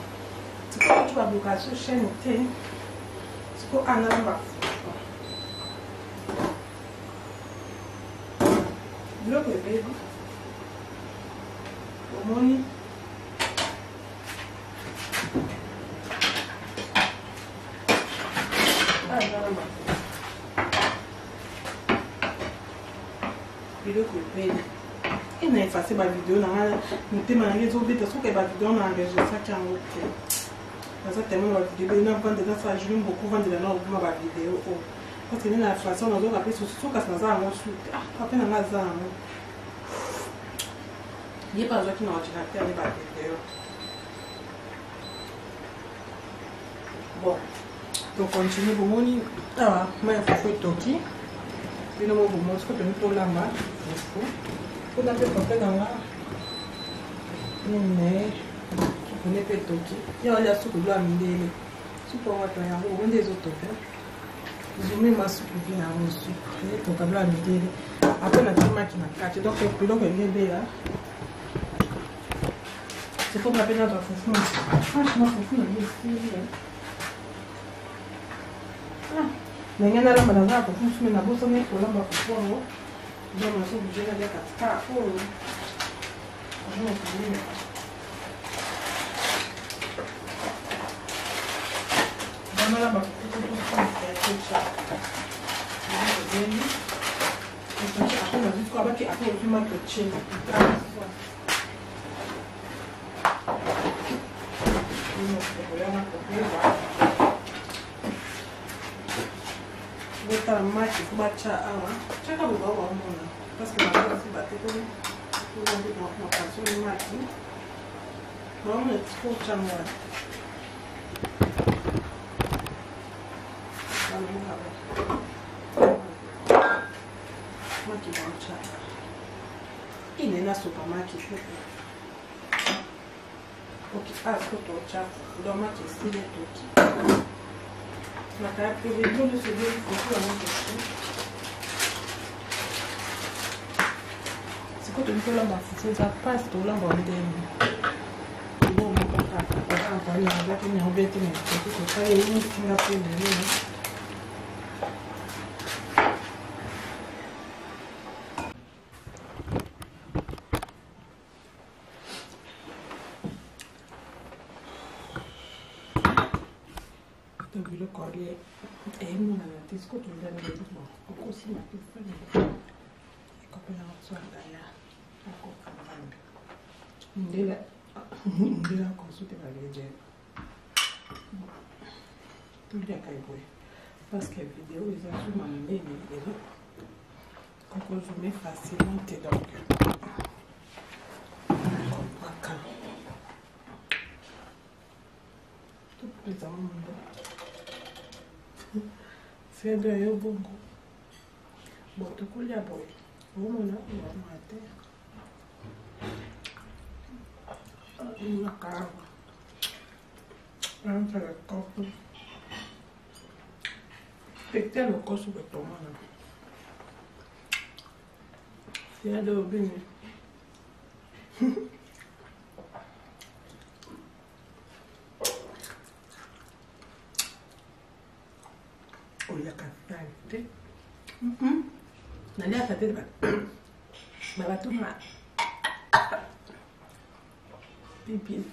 Tu vas bloquer sur chaîne, tu peux en avoir. Look at baby. Good morning. Look at baby. Il n'a effacé ma vidéo dans la réseau parce que ma vidéo n'a engagé ça qui a ôté. Parce que tellement ma vidéo, il n'a pas de ça, je l'aime beaucoup vendre de la norme ma vidéo. Parce que la façon dont on a fait ce que ça a reçu. Ah, après, on a ça. Il n'y a pas besoin qu'il y ait un ordinateur et pas de vidéo. Bon, donc continue pour moi. Ah, moi, il faut que toki. Puis nous, vous montre que nous pour la main. Pour la faire complet dans la. Mais, on est fait toki. Il y a la soupe de la mine. Soupe en matin, on des autres. Je mets ma soupe bien à mon sucre pour que la mine. Après, la petite machine à 4. Donc, il faut que je vais là. C'est pour m'appeler notre foufou. Franchement, foufou, il est ici. Mais il y a un homme dans la foufou, je mets la bosse, on est pour l'homme à foufou. Je vais m'asseoir, je vais aller à 4. Je vais m'appeler. Je vais aller à foufou, je vais aller à foufou. Bota mate kubacha awa chaka baba wa mona parce que la base bate ko ko passion mate non mais trop chamwa mate bacha il est na supermarket ok asko to chafu ndo mate sile toki. La caractéristique de ce deux, il faut c'est quand tu fais la baffe, ça passe tout là, bon, bon, on va pas aller avec une embête, mais c'est pas une Singapour de lui. Le collier et mon disco tu donnes le mouvement encore aussi ma petite femme et quand on a reçu d'ailleurs encore on est là consulter la vidéo tout bien caillou parce que la vidéo ils ont sur ma main quand on zoome facilement t'es donc tout les amants c'est de yo bongo bon to kulia boy on a maté una cara anche la coppa pecte lo coso que tomana c'est de bien nani atatele babatuma pipi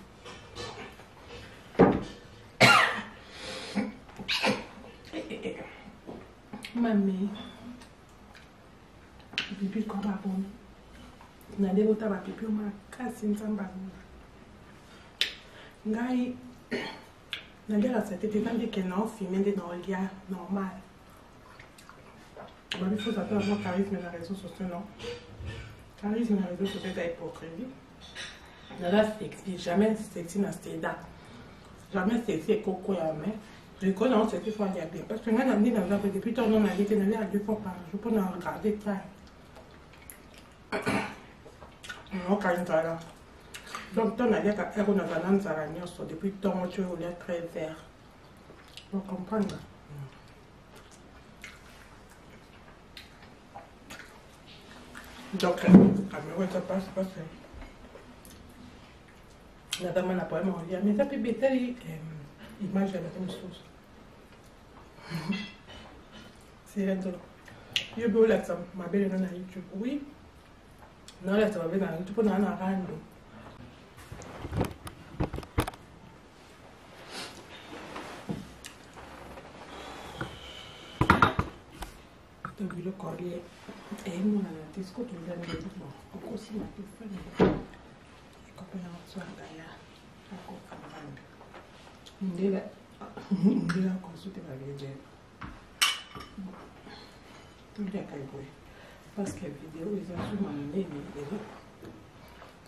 mami pipi kwa babon nade bota ba pipi makasi nzamba ngai Nadia c'était dit que non, filmé des normal. Il faut s'attendre à mon charisme dans les réseaux sociaux, non? Charisme dans les réseaux sociaux, c'est hypocrisie. Nada sexy, jamais sexy dans cette date. Jamais sexy et coco à main. Je connais un sexy fois bien. Parce que moi, je dis dans la vie, depuis ton nom, on a dit que je à 2 fois par jour pour nous regarder ça. Non, quand il là. Donc, on a dit qu'on a un zaragnon, depuis ton tu es très vert. Vous comprenez? Donc, ça passe. La dame n'a pas mangé, mais ça peut être l'image de la même chose. C'est là-dedans. Je veux là, ma belle est dans YouTube. Oui. Non, là, ça va venir dans YouTube pour nous en rendre. Donc, le collier. Et nous, on a un discours qui nous a dit bon, on aussi ma téléphone. Et quand on a un soir d'ailleurs, on comprend. On a consulté ma vidéo. Tout le monde parce que la vidéo, ils ont souvent mis mes vidéos.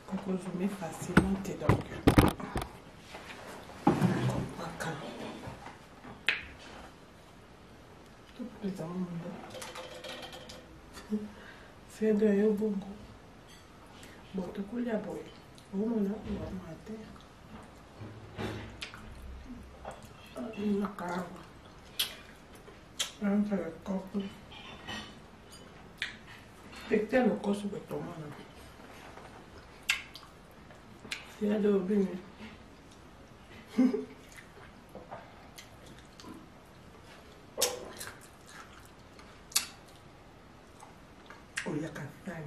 Donc, je mets facilement tes donc. Tout le monde. C'est de Yobongo. Bon, tu coules la boîte. Au moment où on va mater. Une cave. Un peu de coco. Et tel le coco sur le tomate. C'est de l'obéni. Il y a qu'à faire.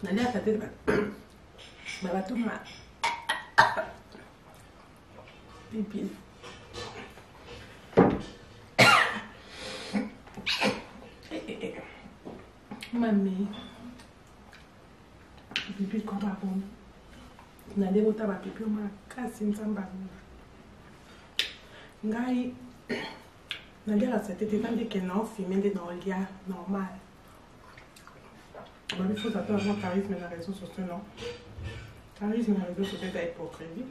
Il y a qu'à faire. Pipi. Mamie. Pipi quoi pas bon. Na des autres pipi on m'a cassé une samba. Ngai. Nadia c'était dit que non, filmé des normal. Il faut s'attendre à mon charisme dans les réseaux sociaux, non? Charisme dans les réseaux sociaux, c'est hypocrisie.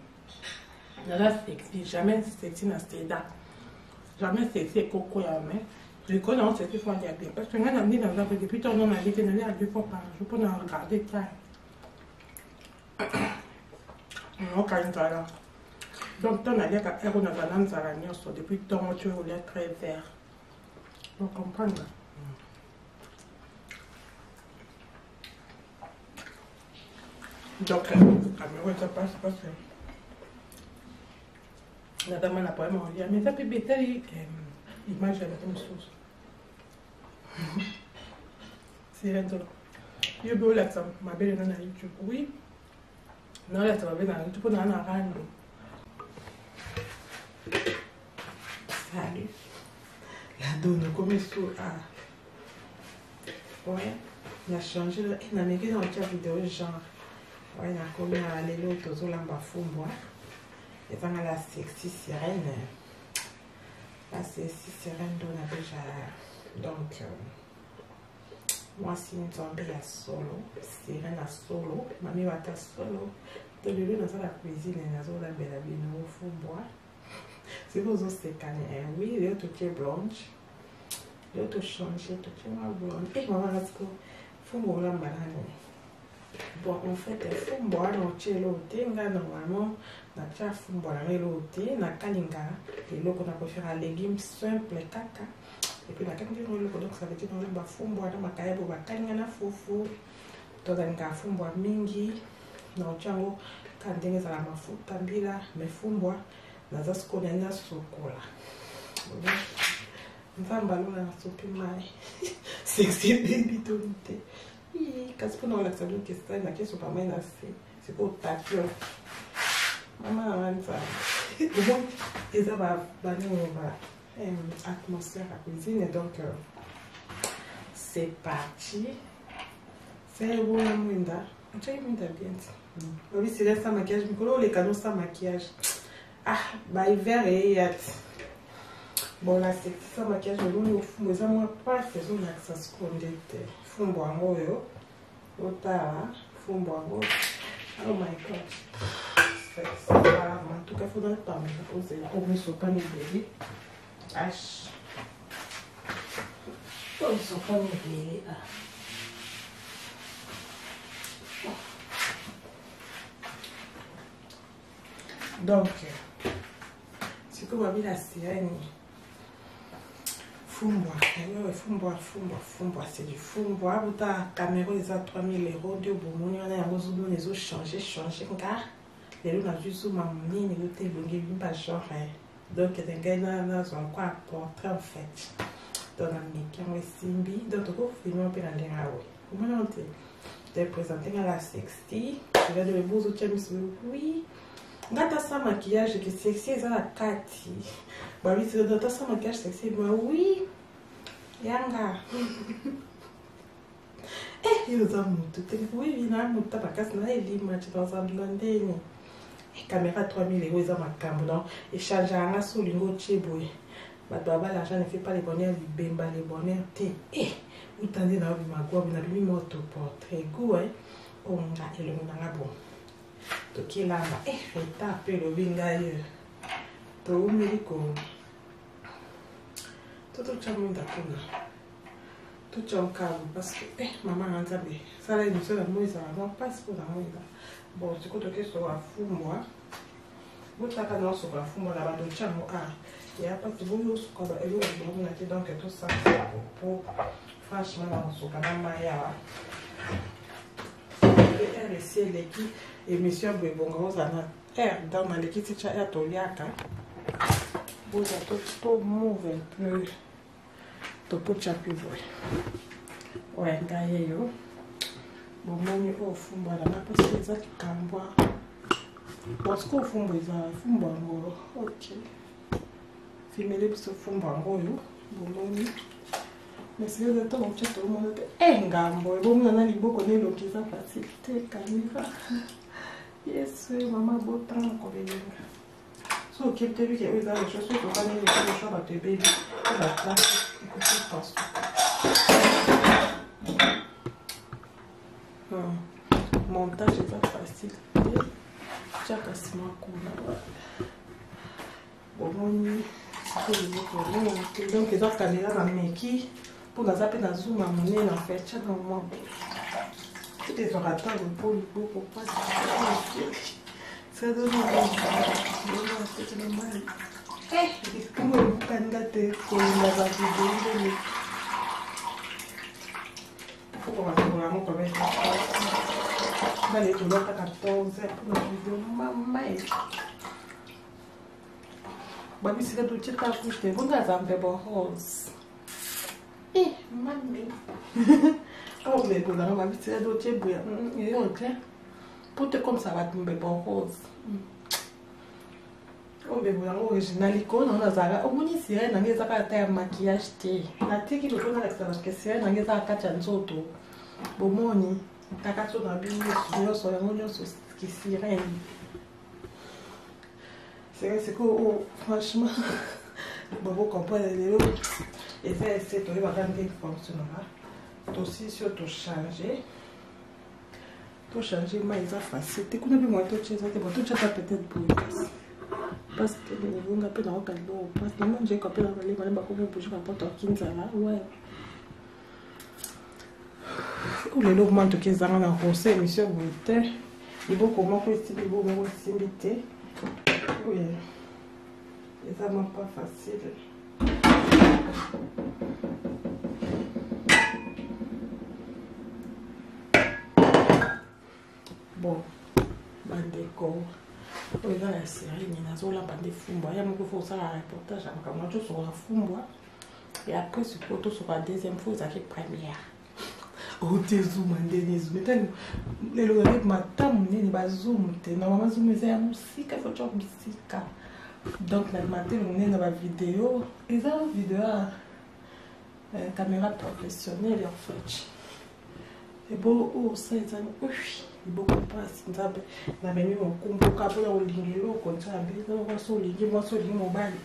Nada sexy, jamais sexy dans cette date. Jamais sexy et coco à main. Je connais un sexy fois bien. Parce que moi, je dis dans la vie, depuis ton nom, on a dit que je à 2 fois par jour pour nous regarder ça. Non, quand il là. Donc, on a dit qu'on a un zaragnon, depuis ton tu es très vert. Vous comprenez? Donc, ça passe. La dame n'a pas mangé, mais ça peut être l'image de la même chose. C'est là-dedans. Je veux là, ma belle est dans YouTube. Oui. Non, là, ça va venir dans YouTube pour nous en rendre. Salut. La donne comme ça. Ouais. Il a changé. Il a mis dans la vidéo genre. Ouais, il a commis à l'élo tozo lamba fumbo. Et dans la sexy sirène. La sexy sirène donne déjà. Donc, moi, si une tombée à solo, sirène à solo, mamie va à solo. Donc, le lieu dans la cuisine, dans la belle vie, nous fumbo. C'est vous autres, c'est cané. Oui, il y a tout qui est blanche. Il y a tout changé, tout qui est blanche. Et maman, est-ce que fumbo la banane? Bon, en fait, fumbo a non cheloté, normalement, na cha fumbo la reloté, na kalinga, et là, on a pu faire un légume simple, caca. Et puis, la kalinga, donc ça veut dire qu'on a fumbo, on a kaye, on a kalinga na fufu, donc on a fumbo mingi, na chango, kandenge za la mafuta bila, me fumbo, na za skone na sokola. Nzamba lona na sopi mai. Sexy baby tonite. Kasi pour nous la salut que ça na keso pas mal assez. C'est pour taper. Maman avanza. Bon, et ça va atmosphère à cuisine donc c'est parti. C'est bon la muinda. Tu as muinda bien. Oui, c'est là sans maquillage, mais comment les canaux sans maquillage. Ah, bah hiver et yat. Bon, la sexy, ça maquillage, je l'ai au fond, mais ça m'a pas fait son accent scondette. Fond boango, yo. Ota, fond boango. Oh my god. C'est pas en tout cas, il faudrait pas me poser. On ne sont pas mes bébés. H. Oh, ils sont pas mes bébés. Donc, c'est comme on a mis la sirène. Fumbois, fumbois, c'est du fumbois. Vous avez caméra, ils ont 3000 €. Dieu, bon, on a les autres changé, car les gens ont juste zoomé, ils ont été longués, ils n'ont pas genre. Donc, il y a des gars qui ont quoi portrait en fait. Donc, on a Simbi, donc, on filme un peu dans les raoués. Comment on te présenter à la sexy. Je vais de beaux outils, oui. Gata sa maquillage qui sexy, c'est la Cathy. Bah oui, c'est dans sa maquillage sexy, bah oui. Yanga. Eh, ils ont monté. Oui, il y a un monté parce que là, il y a match dans un blondé. Caméra 3000 €, ils ont ma caméra. Et charge à un sous l'ingo tchéboué. Bah, l'argent ne fait pas les bonheurs, les bemba, les bonheurs. Eh, vous tendez dans ma goût, vous avez mis mon autoportrait. Goût, hein. On a élevé dans la bonne. Toki là, fait un peu le vingaille. Tout médico. Tout chamois d'accord. Tout chamois parce que maman a entendu. Ça là, nous sommes moi, ça va pas se pour la moi. Bon, c'est quoi que sur un fou moi. Vous t'as non sur un fou moi là-bas de chamois. Ah, il y a pas de boulot sur quoi. Et vous on a été donc tout ça pour franchement dans ce cas là Maya. Et c'est l'équipe. Et monsieur Bébongo, ça n'a dans ma l'équipe, c'est à Toliaka. Vous avez tout move un peu. Tout pour chaper. Ouais, gagne yo. Bon, moi, au fond, voilà, parce que ça qui camboie. Parce qu'au fond, ils ont un fond bango. Ok. Filmez les petits fonds bango yo. Bon, mais c'est le temps où tu as tout le monde. Eh, gambo. Bon, on a les beaux connaître le qui ça facilité, caméra. Yes, maman, beau temps encore bien. So, ok, tu as vu qu'il y a eu des choses qui sont pas les choses à te bébé. La place, écoutez, pense. Montage est pas facile. Tu as cassé ma couleur. Bon, donc, ils ont caméra dans mes qui pour nous appeler dans Zoom à monnaie en fait. Tu as dans moi. Les orateurs pour le beau pour pas ça donne mal. Eh, comment vous candidatez pour la vidéo? Il faut qu'on va vraiment quand même. Dans les couleurs à 14 pour la vidéo. Maman. Bah, oui, c'est le doute que tu as couché. Vous avez un bébé rose. Eh, maman. Oh, mais bon, on va vite se doter bouillant. Et on tient. Pour te comme ça va tomber bon rose. Oh, mais bon, original, icône, on a ça. Au moins, si elle n'a pas de maquillage, la tique qui le fait dans l'extérieur, que si elle n'a pas de cachanzoto. Bon, moni, ta cacho dans le bureau, sur la monnaie, sur ce qui est sirène. C'est que, franchement, bon, vous comprenez les autres. Et c'est tout, il va gagner une fonction là. Aussi sur tout changer. Tout changer, mais il va facile. Tu connais moi tout changer, tout changer peut-être pour parce que les gens appellent dans le caldo. Parce que moi j'ai copié dans le livre, je vais bouger ma porte au 15 là. Ouais. Ou les lots mantent qui sont dans le conseil, monsieur Bouté. Il faut comment que si vous me inviter. Oui. Et ça m'a pas facile. Bon, bandeko. Oui, là, la série, il y a la bande de Fumbois. Il y a beaucoup de ça à reportage. Je suis sur la Fumbois. Et après, c'est plutôt sur la deuxième fois, c'est la première. Oh, t'es zoom, t'es zoom. Les gens qui m'attendent, ils vont zoom. Normalement, zoom, c'est la musique. Il faut faire la musique. Donc, le matin, on est dans la vidéo. Et ça, la vidéo à caméra professionnelle, en fait. Et bon, oh, ça, oui. beaucoup passe nzambe na memi mokumbuka mpona kolinga eloko nzambe mwasi olingi mobali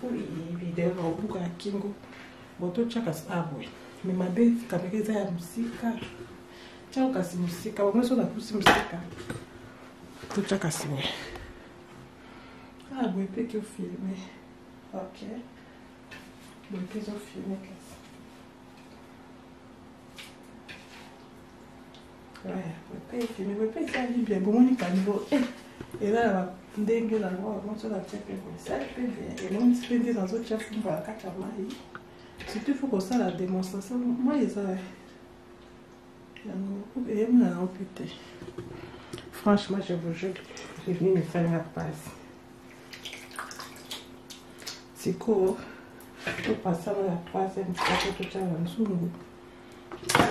video na obuka ya kingo bototyaka abwe me mabe kamera eza ya mosika tyako kasi mosika bango so napusi mosika totya kasi boye boye mpe ki ofilme ok boye mpe ezofilme kasi boye mpe esali bien bomoni kanilo eza na ndenge nango moso natya mpe boye esali mpe bien emonisi mpe nde nazotya fumba na kati ya mai surtout faut kosala démonstration mai eza yango eyemona nango mpe te franchement je vous jure j'ai venu me faire la passe sikoyo topasana ya troisième fois totya na nzungu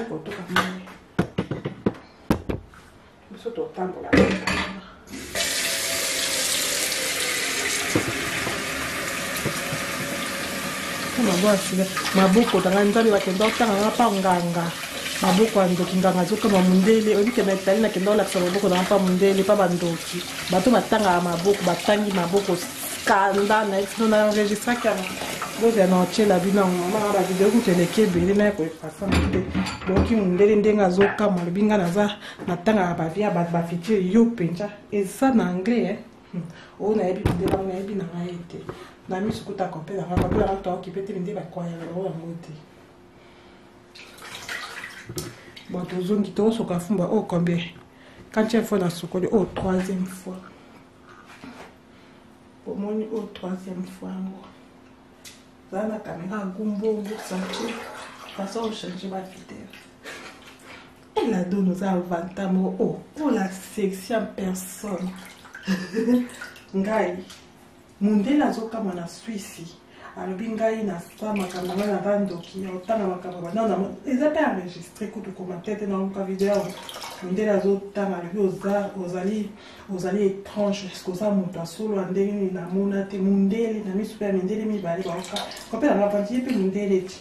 kotoka mai biso totambola maboko tanga nzambe bakenda otanga nga mpa nganga maboko ya ndoki nganga azokama mundele oyebike na etali nakenda olakisa maboko nanga mpa mundele mpa bandoki bato batangaka maboko batangi maboko skanda na sino na enregistraki yango bozala na otyela bino mama bavideo kutu eleki ebele naye koepasana te doki mundele ndenge azokama alobi nga naza natangaka bavia bafiture yo mpenza eza na anglais oyo nayebi mindele yango nayebi na ngai te na miso kuta kopelanga kopelanga toaokipe te minde bakwayaka bango yango te bon tozongi tozosoka fumba oyo combien quantième fois na sokoli oyo troisième fois omoni oyo troisième fois yango zala na caméra gumbongo santi façon ochange bavideo la donne oza avantage moko oyo la section personne ngai mundele azokama na swisi alobi ngai nasala makambo ngai na bandoki otanga makambo banana eza mpe enregistre kutu commentaire te naoka video mundele azotanga alobi ozali étrange eske oza moto asolola ndenge nini namona te mundele na miso mpe ya mindele mibale baoka kopela nga panti ye mpe mundele ti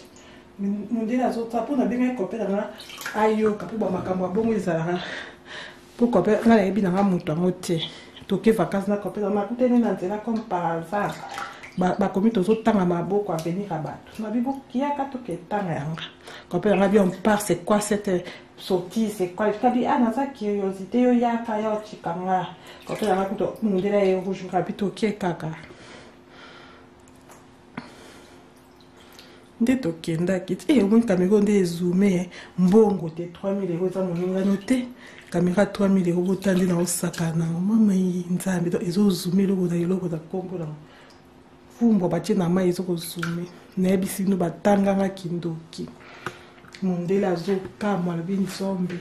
mundele azotala mpo nabengai kopela nga ayoka mpo bamakambo abongo ezalaka mpo kopela nga nayebi nanga moto yango te toke vacances na kopela makuteni na nzela comme par hasard bakomi tozotanga maboko avenir ya bato nabi bokiaka toketanga yanga kopela nga bi on part c'est quoi cette sortie c'est quoi kabi naza curiosité yo yaka ya otikanga kopela nga kuto mundela ye rouge ngabi toke kaka nde tokendaki te omoni kamera nde ezoome mbongo te 3000 € eza moningano te kamera 3000 € botandi na osaka nango mama nzambe ezozume eloko na eloko na kombo nango fumbwa batie na mai ezokozume nayebisi bino batanganga kindoki mundele azokama alobi nzombe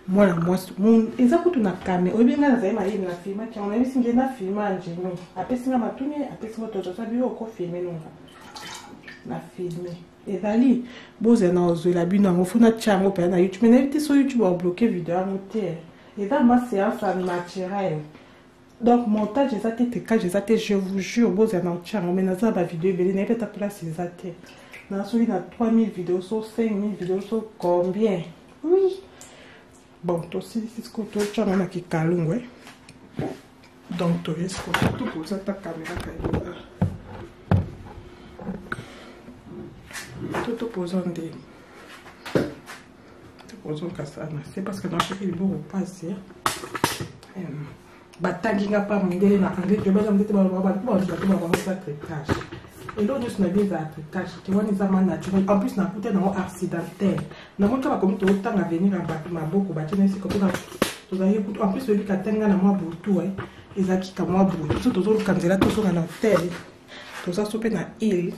mwana mwasi eza kutu na kamera oyebi ngai nazali mayini na filmaki yango nayebisi nge na filma njeno apesinga matuni apesinga totosabi yo okofilme nonga na filme ezali bozala na ozwela bino yango fona tia yango mpenza na youtube me nayebi te so youtube abloke video yango te eza ma séance ya naturel donc montage eza te tricage eza te je vous jure bozala na otia yango me naza bavideo ebele nayebi ata place eza te nasoki na 3000 vidéos so 5000 vidéos so combien oui bon tosilisi siko totia yango na kikalungu donc toye siko topoza ta caméra kayoa tout opposant des opposant kasana c'est parce que dans chaque niveau on passe batanginga pa mundele na anglais je bana mutete ba ba tricage et l'autre juste na bien za tricage tu vois les amants naturels en plus na coûté na accidentel na moi ka ba comme tout temps à venir en bas ma beaucoup ba tena si comme tu as eu en plus celui qui atteint na moi butu ezaki ka moi butu tout toujours kanzela tout sur na hôtel tout ça sope na île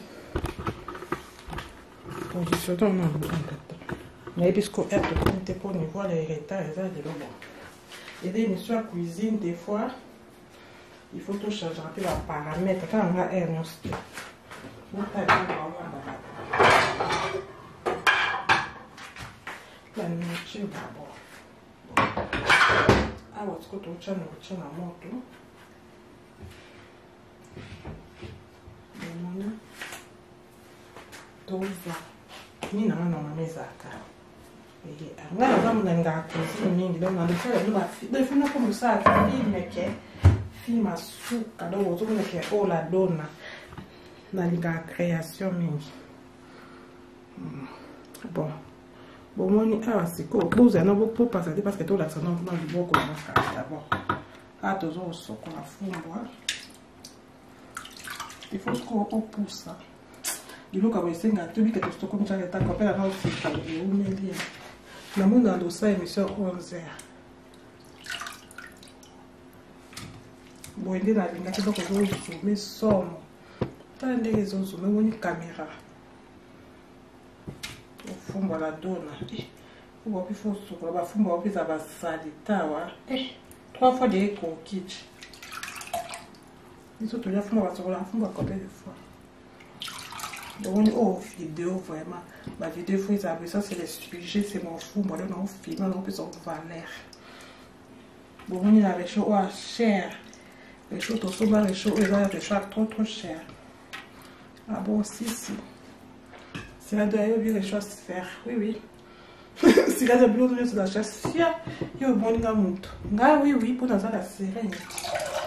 condition dans mon mais puisque être compté pour niveau les retards et ça de l'eau et des missions à cuisine des fois il faut tout changer un peu la paramètre quand on a un osté la nourriture d'abord alors ce que tu as nourriture à moto donc ni na mama mezaka nga naza monanga cuisine mingi donc nandosala defuna ko mosala filme ke film asuka donc ozomona ke oyo la dona nalingaka création mingi bon bomoni awa sikoyo bozana bopasa te parce que tolakisa na liboko na bakala d'abord awa tozosokola fumbwa il faut sikoyo opusa biloko ya boesenga tobika tosokomisaka etako mpe nanga osika eumelie namona ndosa émission 11h boye nde nalingaki donc ozozume somo tala ndenge ezozume omoni caméra ofumbwa la dona fumbwa mpe fo sukola bafumbwa mpe eza basali tawa 3 fois de ekokici biso tolia fumbwa basokola fumbwa combien de fois donc oh vidéo vraiment ma vidéo faut ça c'est les sujets c'est mon fou moi on filme on peut s'en valeur bon on a les choses cher les choses tout ça les choses trop cher ah bon si c'est là d'ailleurs bien les choses faire oui si là de blonde sur la chasse yo bon nga oui pour dans la série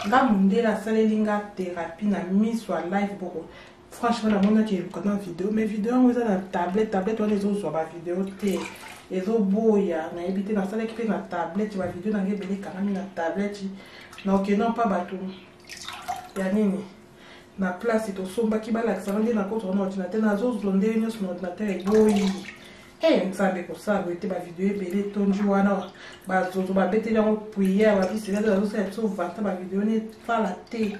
nga munde la salle linga thérapie na mise sur live pour franchement la monde qui est dans vidéo mais vidéo on a la tablette on les autres sur la vidéo té les autres boya na éviter dans salle qui fait la tablette la vidéo na ngebeli quand même la tablette donc non pas bateau ya nini na place to somba ki bala ça on na contre ordinateur na zo zonde une sur ordinateur et boyi nsambe kosala ete ba vidéo ebele tonji wana bazozo babeteli yango prière babisika bazosala biso vanta ba vidéo ne fala te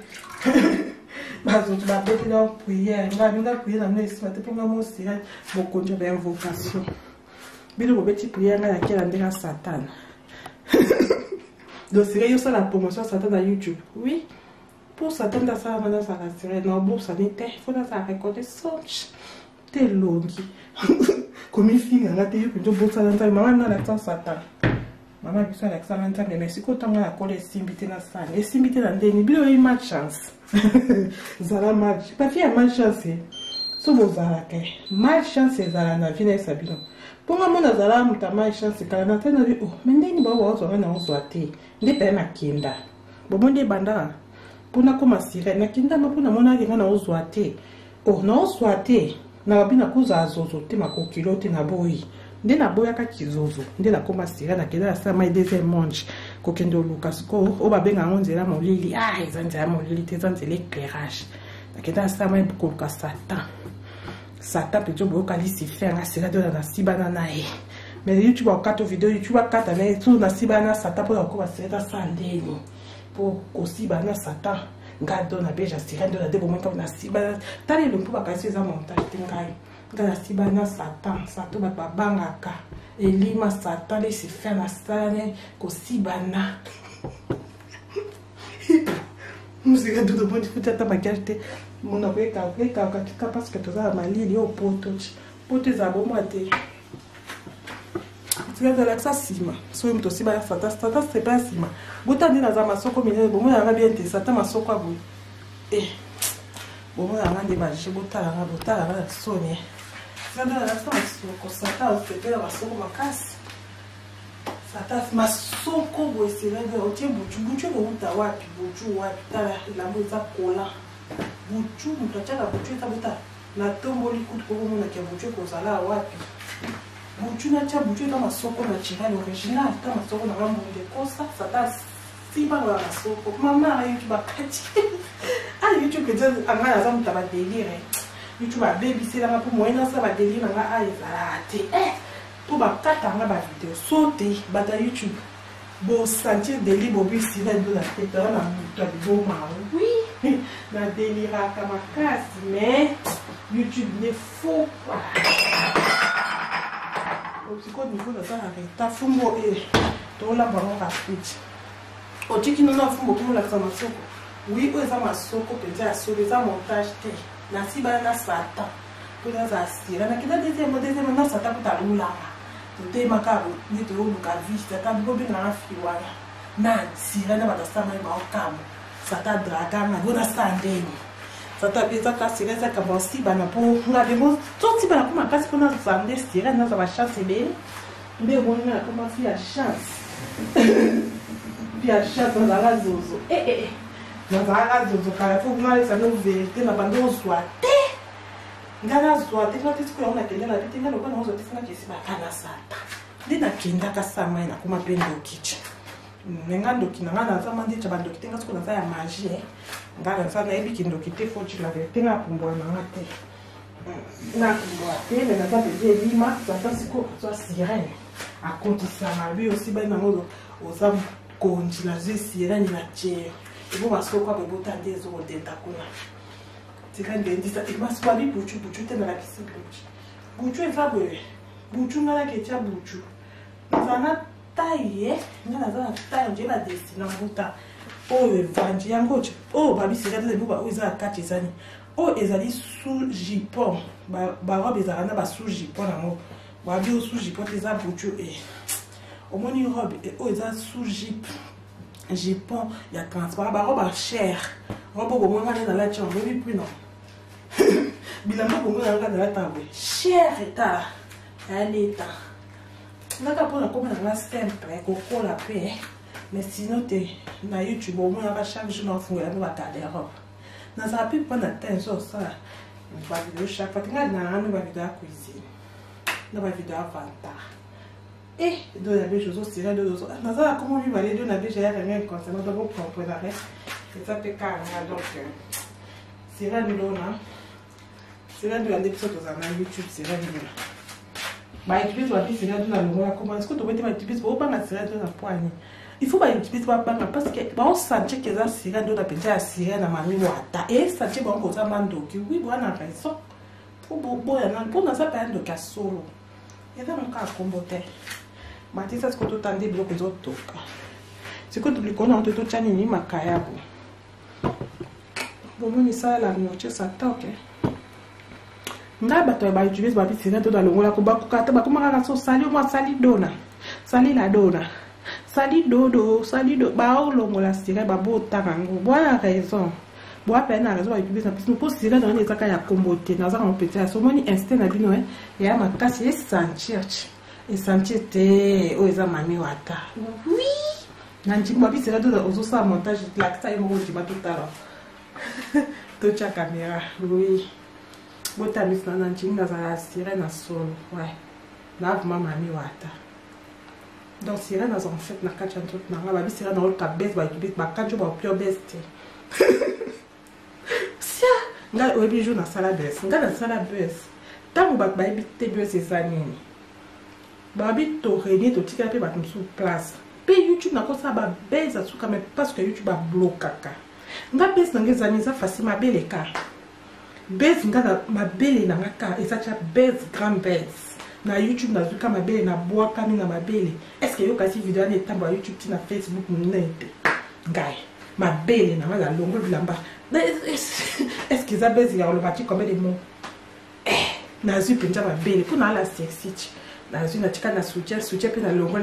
bazozo babeteli yango prière nga prière na mna esima te mponga mosira bokonjo ba invocation bino bobeti prière nga yakela ndenge satana donc sire yosala promotion satana na YouTube oui pour satana dasala mana sala sire na obosani te fo nasala reconnaissance te longi comme il fait la télé que je bosse à l'intérieur maman n'a l'accent satan maman qui soit l'accent à l'intérieur mais si quand on a collé simbité dans ça et simbité dans des niveaux il a chance zala match pas qu'il y a malchance so vous avez malchance zala na vie na sabino pour moi mon zala muta malchance kala na tena oh mais ndeni ba wa zo na ozo ate ndi pe na kinda bo monde banda pona koma sire na kinda mapona mona kinga na ozo ate oh na ozo ate na babina kuza zozo te makokilo te na boyi nde na boya ka kizozo nde na koma sira na kela sa mai deuxième manche kokendo Lucas ko o babenga ngonzela molili ezanzela molili te zanzela éclairage na kela sa mai ko ka satan peto bo ka lisi faire na sira de na sibana na e mais YouTube au kato vidéo YouTube akata na tout na sibana satan pour ko ba sira sa ndeni pour ko sibana satan ngado na beja sirendo na debo monta na siba tali lumpu bakasi za montage tingai ngala siba na satan sato ba bangaka elima satan les se faire na stane ko sibana musique de bon foot ta bagate mon après ka parce que toza malili au poto za bomba te tu vas la sima so mto siba satan c'est pas sima botandi na za masoko minene bomo ya bien te satan masoko abu bomo ya ngande ba je botala na soni sanda na masoko satan c'est pas masoko makasi satan masoko bo esela de otie buchu bo uta wapi buchu wapi tala la moza kola buchu mto chaka buchu ta bota na tomboli kutu ko mona ke buchu ko sala wapi buchu na cha buchu ta masoko na chira original ta masoko na rambo de kosa satan siba na masoko mama na YouTube akati YouTube que anga za mutaba délire YouTube a baby c'est là pour moi na ça va délire nga ezalate pour ba kata nga ba vidéo sauter bata YouTube bo sentir délire bo bi si la de la tête na muta bo ma oui na délire kama kasi mais YouTube ne faut pas au psycho niveau de ça arrêta fumbo to la baron rapide o tiki no na fumbo ko la kama soko oui eza masoko penza solo za montage te na siba na satan pour za sira na kida deuxième na satan puta lula te makabo ni to luka vista ta bo bi na fiwana na sira na batasa mai ba okamo satan draga na bona sandeni satan peza ka sira za ka bosi bana po na demo to ti bana kuma kasi pona za sira na za ba chance be Mais bon, on a commencé à chasse. Puis à chasse dans la zozo. Dans la zozo, il faut que nous allions nous vérité, nous avons soit. Ngana soit, tu vois, tu sais qu'on a quelqu'un là, tu sais, nous avons soit, tu sais, que c'est pas canasata. Dès na kenda kasama ina kuma pendo kitchen. Ngando kinanga na zama ndi chabando kitenga siku na za ya magie. Ngala sana ebi kindo kite fochi la tenga kumbwa na ngate. Na kumbwa tele na zate je lima sasa siku so sirene. Akontisa na lui aussi ba na mozo osam konji la je sirene na che. Ibo baso kwa bebo tande zo denta kuna. Tika ndendi sa ikma swali buchu te na la kisi buchu. Buchu efabe. Buchu ngala kecha buchu. Nzana taille, ngala za taille nje ba destina mbuta. O evanji yango o babi sirene le buba o za kati zani. O ezali sous jipon. Ba robe ezana ba sous jipon na mo. Ba bi o sous jipon te za buchu e. O moni robe o eza sous jip. Jipon ya transport ba robe cher. Robe bo mo ngala na la chambre bi plus non. Bilamba bo mo ngala na la table. Cher eta. Allez, on a pour la commune la simple, coco la paix. Mais sinon, tu na YouTube, au moins, chaque jour, on fait la nouvelle robe. Dans un peu prendre attention ça. On va vidéo chaque fois. On a une nouvelle vidéo cuisine. Une nouvelle vidéo inventaire. Et dans la chose aussi, dans un comment lui va aller dans la vie, j'ai rien concernant donc vous comprenez. Et ça fait carrément donc c'est là nous là. C'est là de la épisode dans un YouTube, c'est là nous là. Bah, utiliser la piste là dans la longueur. Comment est-ce que tu veux te utiliser pour pas la serrer dans la poignée? Il faut pas utiliser pour pas parce que bon sentir que ça serrer dans la petite serrer dans ma miwata et sentir bon que ça mando qui oui bon on a raison. Pour bon pour dans ça pas de casolo. Et ça mon cas comboter. Mati ça ce que tu tendais bloc aux autres toka. C'est que tu lui connais on te tout chani ni makaya bon. Bon moi ni ça la noche ça toque. Nga bato ba utilize ba pisina to da longola ko ba kukata ba kuma ka so sali mo sali dona sali la dona sali dodo sali do ba o longola sira ba bota kango boya raison boa pena raison ba utilize na pisina po sira na ne tsaka ya kombote na za ko petit so moni instant na bino ya makasi e sentir te o eza mami wata oui na nji mo pisina to da ozo sa montage la kta e mo di ba tout à l'heure to cha caméra oui. Bota mis na njinga za sirène solo ouais na mama mi wata donc sirène en fait na kacha tout na ba bi sirène na ka best ba kibit ba kacho ba pure best sia nga obi jo na sala best nga na sala best tango ba ba bi te best ezanini ba bi to reni to tika pe ba tumsu place pe YouTube na ko sa ba best asuka mais parce que YouTube a bloqué nga best na ngezani za facilement beleka base ngaka mabele na ngaka esacha base grand base na YouTube na zuka mabele na boa kami na mabele est-ce que yo kasi vidéo na etambo YouTube ti na Facebook munete ngai mabele na ngala longo bilamba est-ce que ça base ya olobati combien de mots na zu penja mabele pour na la sexy na zu na tika na soutien pe na longo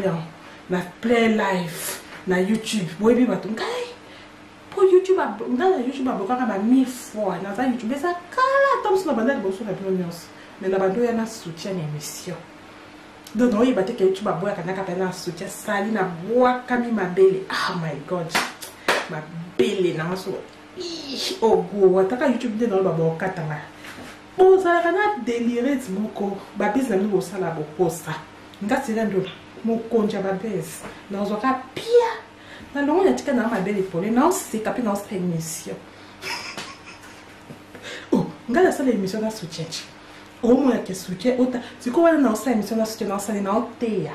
na play live na YouTube boyebi bato ngai pour YouTube dans YouTube a beaucoup de 1000 fois dans YouTube ça kala tom sur la bande de bosso la prononce mais la bande ya na soutien émission donc on y batté que YouTube a boya kana kapena soutien sali na boa kami mabele oh my god mabele na so oh go ataka YouTube de dans ba boka tanga bon ça kana délirer moko ba business no sala bokosa ngati rendo moko nja ba bes na zo ka pia na longo ya tika na mabele pole na c'est capé dans cette émission oh ngala ça l'émission na soutien au moins que soutien ota c'est quoi na ça émission na soutien na ça na oteya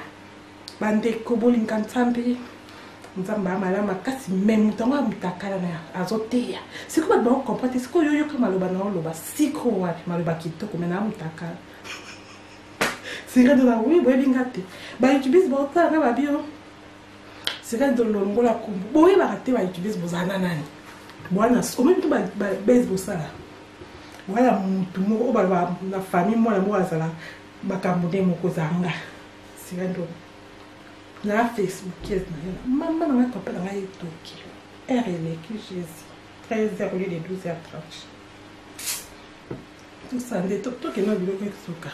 bande ko bolinga ntambi nzamba mala makasi même ntango mutakala na azoteya c'est quoi ba comprendre c'est quoi yo kama loba na loba siko wapi maloba kitoko mena mutakala c'est de la oui boyingate ba utilize ba ota na ba bio c'est quand on longola kumbu boye ba raté ba utilize bozana nani bwana o même tout ba base bosala voilà mutu mo ba na famille moi la mo azala bakambude moko zanga c'est quand na Facebook maman na papa na etoki RL qui Jésus 13h au lieu de 12h30 tout ça de tout que no biloko soka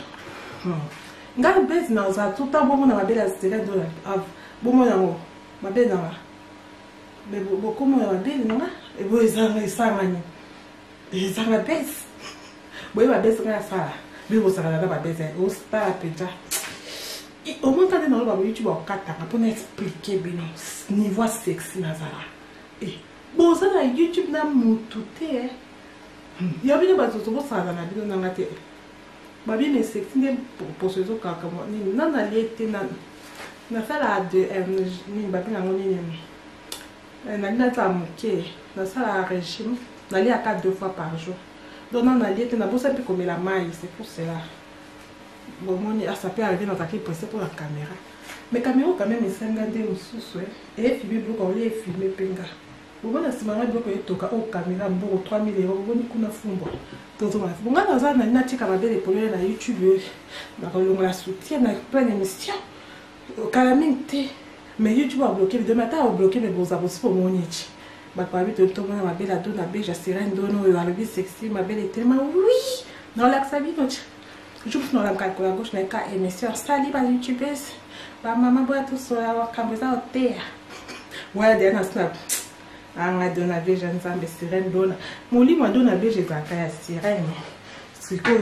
nga base na za tout temps bon na mabela zela do la bon mo na mo mabela na mais beaucoup mo mabela na e bo ezanga esangani ezanga base boye ba base nga sala bi bo sala na ba base o star peja au moins quand on va YouTube au katanga pour expliquer bien niveau sexy na zala et bon ça na YouTube na mututé ya bino ba zo sala na bino na ngate ba bien mais sexy ne pour ce zo kaka ni na na liete na sala de ni ba bien ngoni ni na ta muke na sala régime na lia 4 2 fois par jour donc na liete na bossa pe comme la maille c'est pour cela. Bon, ça peut arriver dans ta clip pour la caméra. Mais la caméra, quand même, c'est un gars de sous et filmer, on les filmer, penga. Bon, si ma mère bloque au caméra, bon, 3000 €, bon, on a fumbo. Donc, bon, là, dans un an, tu as des problèmes sur YouTube, on la soutient, on a plein d'émissions. Calamité. Mais YouTube a bloqué, de matin, a bloqué, mais bon, ça va aussi pour mon niche. Ma belle, tout le monde, ma belle, la donne, ma belle, j'ai serré une donne, la lobby sexy, ma belle est tellement, oui, dans l'accès, je vous donne la calcul à gauche, mais quand émission, salut, ma youtubeuse, ma maman boit tout sur la caméra au terre. Ouais, derrière, snap. Ah, on a donné la vie, j'en ai sirène, donne. Mon lit m'a donné la vie, j'ai la sirène. C'est quoi,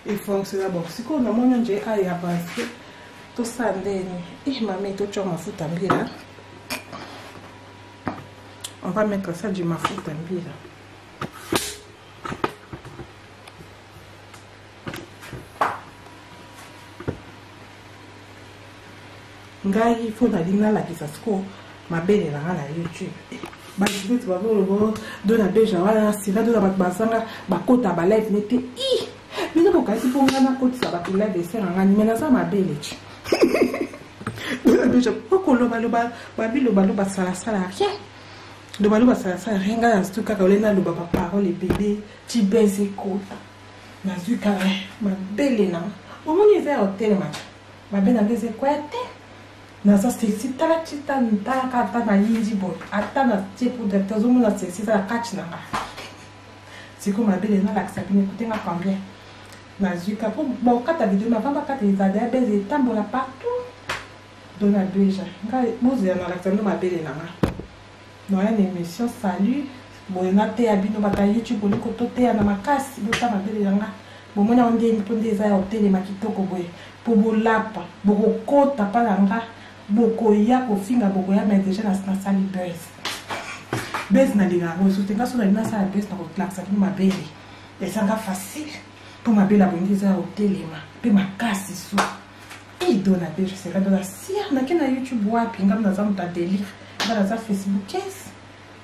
il fonctionne bon. C'est quoi, on a mon j'ai à y avancer. Tout ça, et ma mère, tout le monde m'a foutu en bille. On va mettre ça du ma foutu en bille. Il faut que la kisasco ma belle na YouTube ba YouTube ba bo do na beja wala sila do na basanga ba kota ba live nete i mina ko kasi po ngana ko tsa ba live se ngani mena za ma belle chi do na beja ko lo ba bilo ba sala sala rien do ba lo ba sala sala rien nga stu ka le na lo ba parole bébé ti baiser kota na zuka ma belle na o moni za hotel ma belle na baiser kwete naza sexy tala chita ntala kata na yinji boy ata na tipo de tazo na sexy tala catch na siko mabele na la ksabine kutenga combien na zuka po bon kata vidéo ma vamba kata izada beze tambola partout dona beja nga mozi na la ksabine mabele na no ya émission salut bon na te abino bata YouTube ni ko tote na makasi bota mabele nga bon mona onde ni ponde za hotel makitoko boy po bolapa boko kota pala nga boko ya ko finga boko ya mais déjà na sali buzz na linga rezo tenga so na sala buzz na ko classe ni mabele esanga facile pour mabele abongiza hotelema pe makasi so et dona beje c'est quand na sia na kena YouTube wapi ngam na zamu ta délire ngala za Facebook 15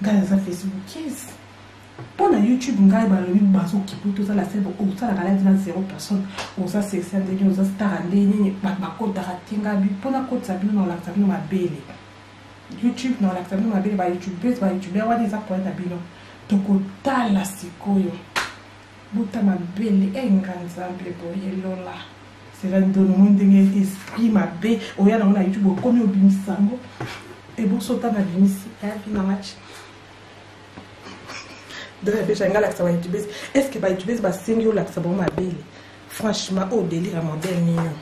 ngala za Facebook 15 pour na YouTube ngai ba lobi bazo kipu to la sebo o sala kala dina 0 personne on ça c'est ça de nous star ndeni ba ko taratinga bi pona ko tsabino na la tsabino mabele YouTube na la tsabino mabele ba YouTube ba YouTube wa des appoints tabino to ko tala sikoyo buta mabele enganzamble boye lola c'est là dans le monde de esprit mabe o ya na YouTube ko mi obimisango e bo sota na bimisi ya bina match de la beja ngala ka YouTube est-ce que ba YouTube ba singi la ka bon mabele franchement au délire modèle mignon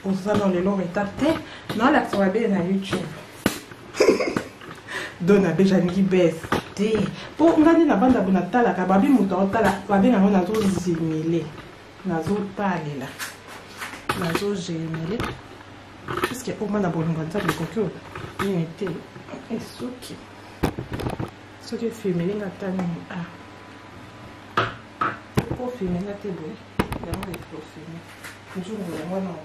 on ça dans le long état non la ka mabele na YouTube dona beja ngi best pour ngani na banda bona tala ka babi muto tala babi na na zo zimile na zo talela na zo gemele parce que au mana bolonga nzambe kokyo ni était et soki ce que filmer les natani pour filmer la télé il y a un pour filmer je vais moi non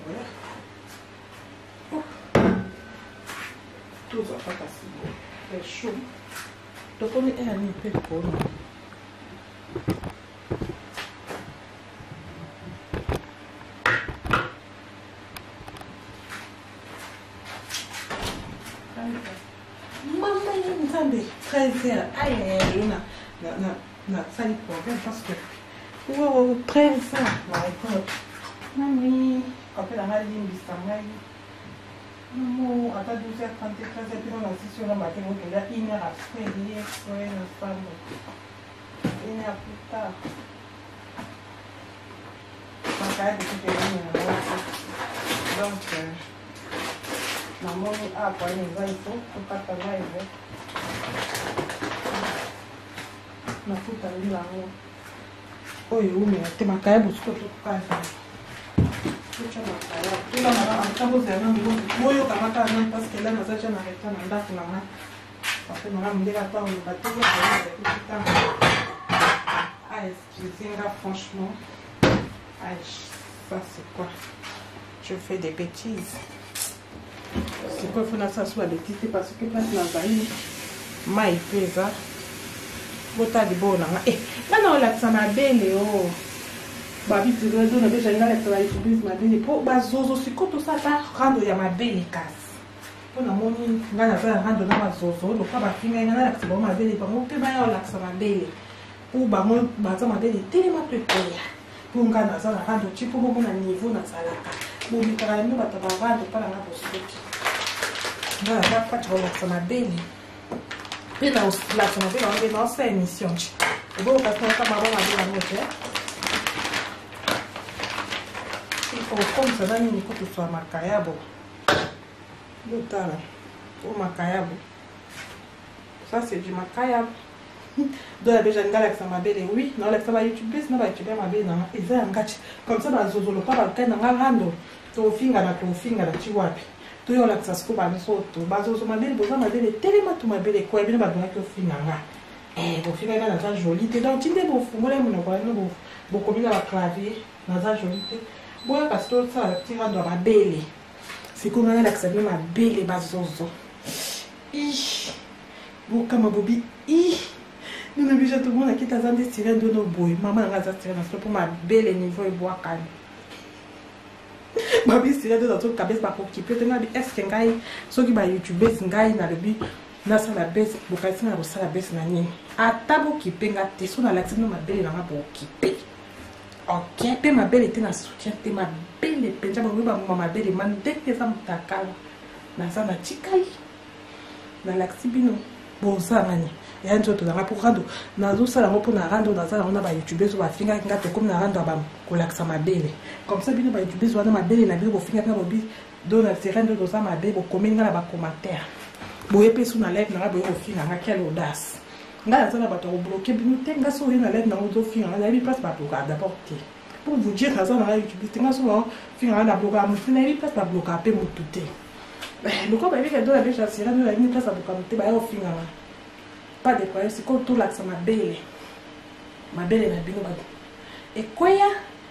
tout ça pas assez c'est chaud donc on est un peu pour Maman, 13h, aïe, na sali problème parce que 13h, nani, quand elle a mal dit, non, à 12h30, 13h, puis on a dit sur la matin, on est là, 1 heure après, hier, soir, ensemble, 1 heure plus tard. makaya de tout donc namoni apa eza ifo kokata live nafuta lila yango oyo umela te makaya bosuko tokokasa tucha makaya tula maraka bozala moyo kamata na parce que là naza déjà na reta na ndako na nga parce que nanga mondela ta on batela ta ah excusez-moi franchement ah ça c'est quoi je fais des bêtises c'est quoi il faut ça sur la bêtise parce que pas la vaille mai pesa bota di bona eh bana ola tsama bele o babi tirezo na beja ngala tsala itubis mabele po bazozo sikoto sa ta rando ya mabele kasi pona moni ngala za rando na bazozo lo kwa bafinga ngala tsaba mabele pa mo pe ba ya ola tsama bele ou ba mo ba tsama bele telema pepeya po ngana za rando chipo mo na niveau na salaka bo mikara no bata ba rando para na bosoki ngala za pa tsala tsama bele pena la tsama bele on est dans cette émission et bon parce que on va avoir la note comme ça va nous écouter sur makayabo lotala au makayabo ça c'est du makayabo de la beja ngala que ça m'a belle oui non la ça va YouTube na ba YouTube ma belle na eza ngati comme ça ba zozolo pa ba kana ngalo to finga na chiwapi to yo la que ça se coupe nsoto ba zozo ma belle boza ma belle telema to ma belle ko ebina ba dona ko finga nga bo finga na za joli te donc tinde bo fungola mo na kwa no bo komina ba clavier na za joli te boya parce que ça tira dans ma belle c'est comme on a accepté ma belle bazozo bo kama bobi nous n'avons déjà tout le monde qui t'a zandé tirer de nos boys maman n'a pas tiré pour ma belle niveau et boire calme ma vie tirer de notre cabesse pas pour qui peut tenir est-ce que ngai ceux qui va YouTube ngai na le but na ça la baisse bo kasi na ça la baisse na nini atabo qui penga te so na l'accepter ma belle na ba qui paye ok pe ma belle était na soutien te ma belle penja ba ma belle man dès que ça mutakala na ça na chikai na laxibino bon ça ngani ya nzoto na pour rando na zo sala pour na rando na sala on a ba YouTube so ba finga ngato comme na rando ba ko laxa ma belle comme ça bino ba YouTube so na ma belle na bino finga na bobi do na serendo do ça ma belle ko comment na ba commentaire bo epe so na live na ba yo finga nga quelle audace ngala ça na ba to bloquer bino te nga so na live na zo finga na bi place ba bloquer d'abord pour vous dire ça na YouTube te nga so finga na bloquer mo na bi place ba bloquer pe mo tout le quoi ba bi ka do la be cha sira na bi place ba bloquer te ba yo finga pas de problème c'est comme tout là ça ma belle na bino ba et quoi ya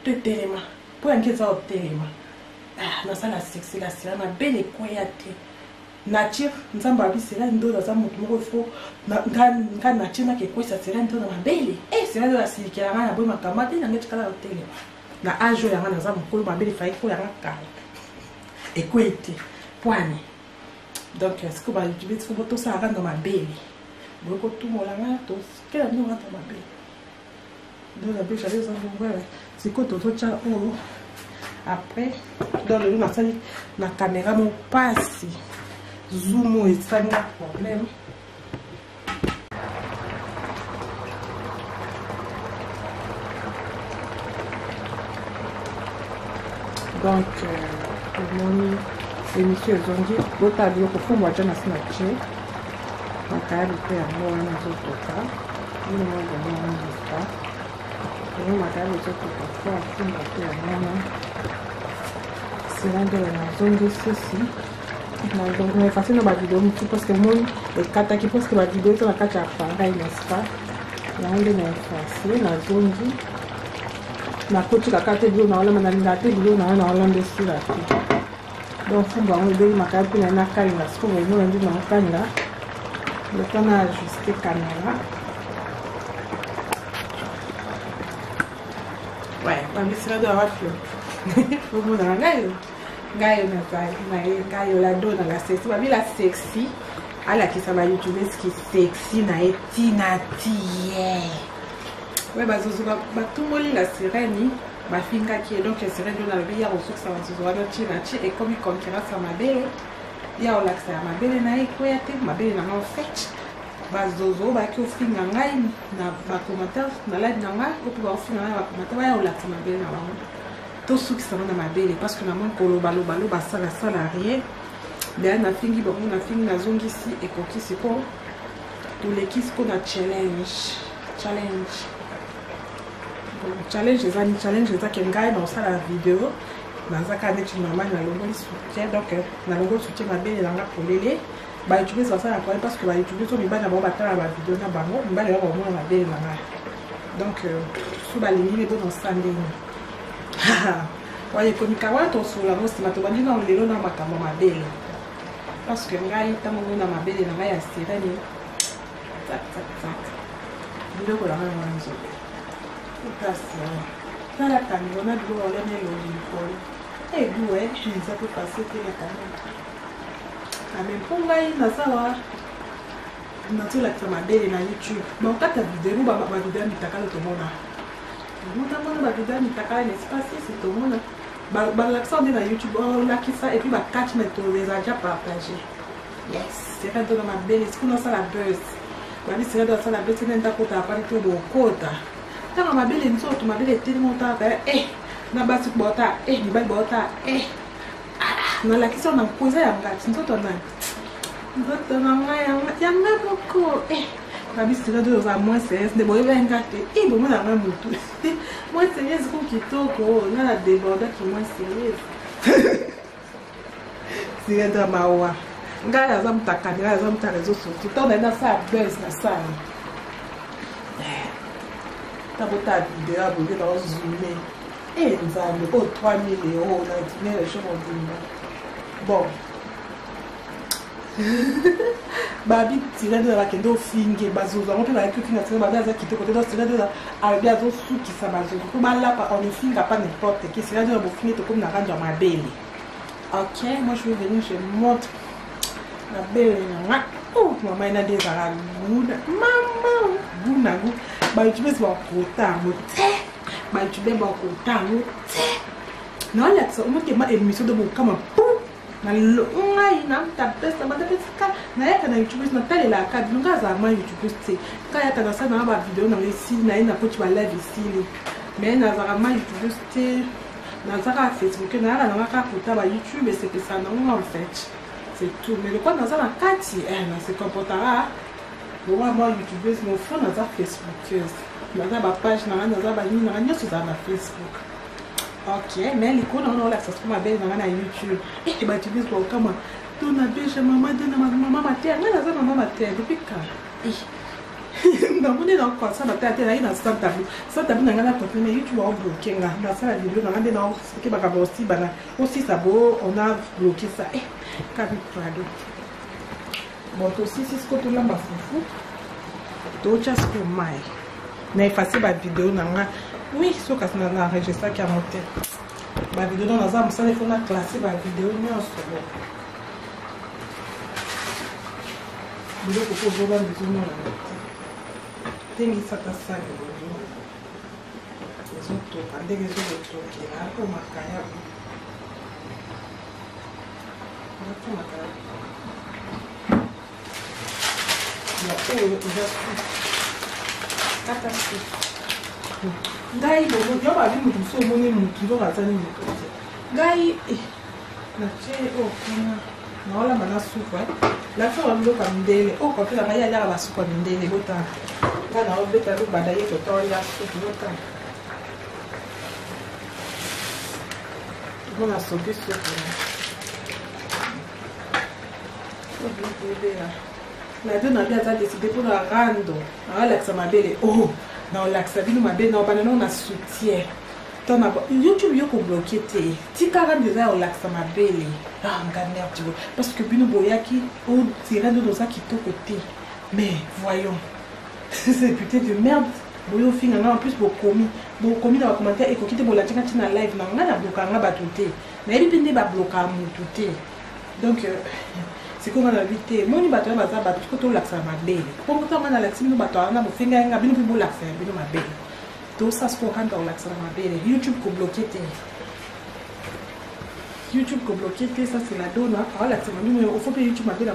te telema pour inquiéter ça telema ah na ça la sexy la sira na belle quoi ya te nature nzamba bisela ndo za mutu moko fo nga nature na ke quoi ça sera ndo na belle c'est là la siki ya na bo makamate na ngeti kala telema na ajo ya na za mukolo ba belle fai ko ya ka et quoi était poigne donc est-ce que ba tu veux faut tout ça rendre ma belle beaucoup tout mon là tous quel nous rentre ma belle donc la belle chaleur ça voilà c'est quoi tout ça après dans le na salle la caméra mon passe zoom et ça n'a problème donc mon émission aujourd'hui l'autre dit que faut moi déjà na Snapchat makaya pe ya mwana nzotoka ni mwana mwana nzotoka ni makaya nzotoka kwa fumba pe ya mwana c'est de la zone de ceci donc on est facile dans ma vidéo parce que mon et kata qui pense que ma vidéo est la carte à pareil n'est-ce pas là on est facile la zone dit na côté la carte de na la na te vidéo na la dessus là donc fumba on est makaya pe na kala parce que on est dans na kala le temps à ajuster caméra ouais on essaie de avoir le vous dans gaio na gaio la dona la sexy ba la sexy ala qui ça va YouTube ce qui sexy na etina tie ouais ba zozo ba tout moli la sirène ba finga qui est donc la sirène de la vie au succès ça va se voir dans chi et comme il concurrence à ma belle ya olaxa ma belle na ikoya te ma belle na fait bazozo ba ki ofinga ngai na ba commentaire na live na nga ko ba ofinga na ba commentaire ya olaxa ma belle na bango to suki sama na mabele parce que na mon koloba loba sala rien mais na fingi bango na fingi na zongisi ekokisi ko tolekisi ko na challenge eza ke ngai na osala video nazaka neti mama na longoli soutien donc na longoli soutien mabele nanga polele ba youtubeurs basala quoi parce que ba youtubeurs to mibali na bango batala ba video na bango mibali ba komona mabele nanga donc so balingi me bona osandeni waye komika wana tosola ngo nsima tobandi na lelo na makambo mabele parce que ngai ntango mona mabele na ngai ya sirene biloko na ngai wana nzobe kasi tala kamero na biloko olene elongi likolo ebu eza pe pase te na kamero ame mpo ngai nazawa nazolakisa mabele na youtube bakokata video bavideo ya mitakala tomona motamona bavideo ya mitakala na espace esi tomona balakisa nde na youtube olakisa epuis ba4 métode eza déjà partagé yes sera ndo na mabele sikuna osala buzz babi sera ndo asala buzz ene ndakota apani to bokota ntango mabele nzoto mabele etelemi otaka na basi bota mibali bota nalakisa na nko eza ya ngati nzoto na ngai yanga moko babi sera ndo oza moins sérieuse nde boyeba ngate bomona ngai motu moins sérieuse ko kitoko nga na débordaki moins sérieuse sera ndo mawa ngai aza mutakani ngai aza muta réseau sociaux ntango naye nasala buzz nasala tabota video aboke na ozume nzambe o 3000 € na dîner je mobimba bon babi tirade na bakende ofinge bazozo ngo mpe bayaki ofinga tirade babi aza kitoko te donc tirade na abi azosukisa bazozo mpo balapa on efinga pas n'importe qui tirade na bofinge tokomi na range ya mabele ok moi je vais venir je montre mabele nanga mama ena nde ezala guna mama gunagu bayoutubers bakota yango te bayoutubers bakota yango te naolakisa omokema émission de bokama pu na ngai namtapesa batapesika nayaka na youtubers natalelaka bilonga azalama youtubers te kayaka nasala nanga bavideo nango esili naye nakoti balive esili mais nazalaka ma youtubers te nazaka facebook nayaka nanga kaka kota bayoutube esepesa nango en fait c'est tout mais le quoi dans la kati se comportera moi youtubeuse mon fond dans la facebookeuse dans la page dans la ligne dans la sur la facebook ok mais les cours on a ça se ma belle dans la youtube et bah youtubeuse pour comment ton abèche maman de maman mater là ça maman mater depuis quand non on est dans quoi ça mater là il dans ça tabou dans la côté mais youtube on bloqué là dans ça la vidéo dans dans ce qui va aussi bana aussi ça beau on a bloqué ça Kabi Prado. Bon, aussi, si ce que tu l'as fou, tu as pour moi. Mais effacer ma vidéo, oui, ce que tu as enregistré qui a monté. Ma vidéo dans la zone, ça, il faut classer ma vidéo. Je vais vous voir les zones. Tengi ça, ça, les autres, les autres, qui est là, pour ma carrière. Ngai yo ba bimu so moni mutu lo gatsani mutu ngai na che o kana na ola mana supa la fa wa lo kamndele o ko tla ya ya ba supa ndele bota kana o beta ru bada ye to to ya supa bota bona so biso na deux na bien décidé pour la rando na laksa mabele na laksa bino mabele na bana na soutien tona YouTube yo ko bloquer te tika rando za laksa mabele ngana tu parce que bino boyaki o tirando dans ça qui to côté mais voyons c'est putain de merde boyo finga na en plus bokomi dans les commentaires et ko kite bolatinga tina live na ngana blokanga batuté na yebi pinde ba bloka mututé donc c'est comme on a vite moi ni bato baza bato ko to laksa mabele ko moto ngana laksa no bato na bofinga nga bino bo laksa bino mabele to ça se pour quand on laksa mabele YouTube ko bloquer te ça c'est la donne à laksa mabele il faut que YouTube mabele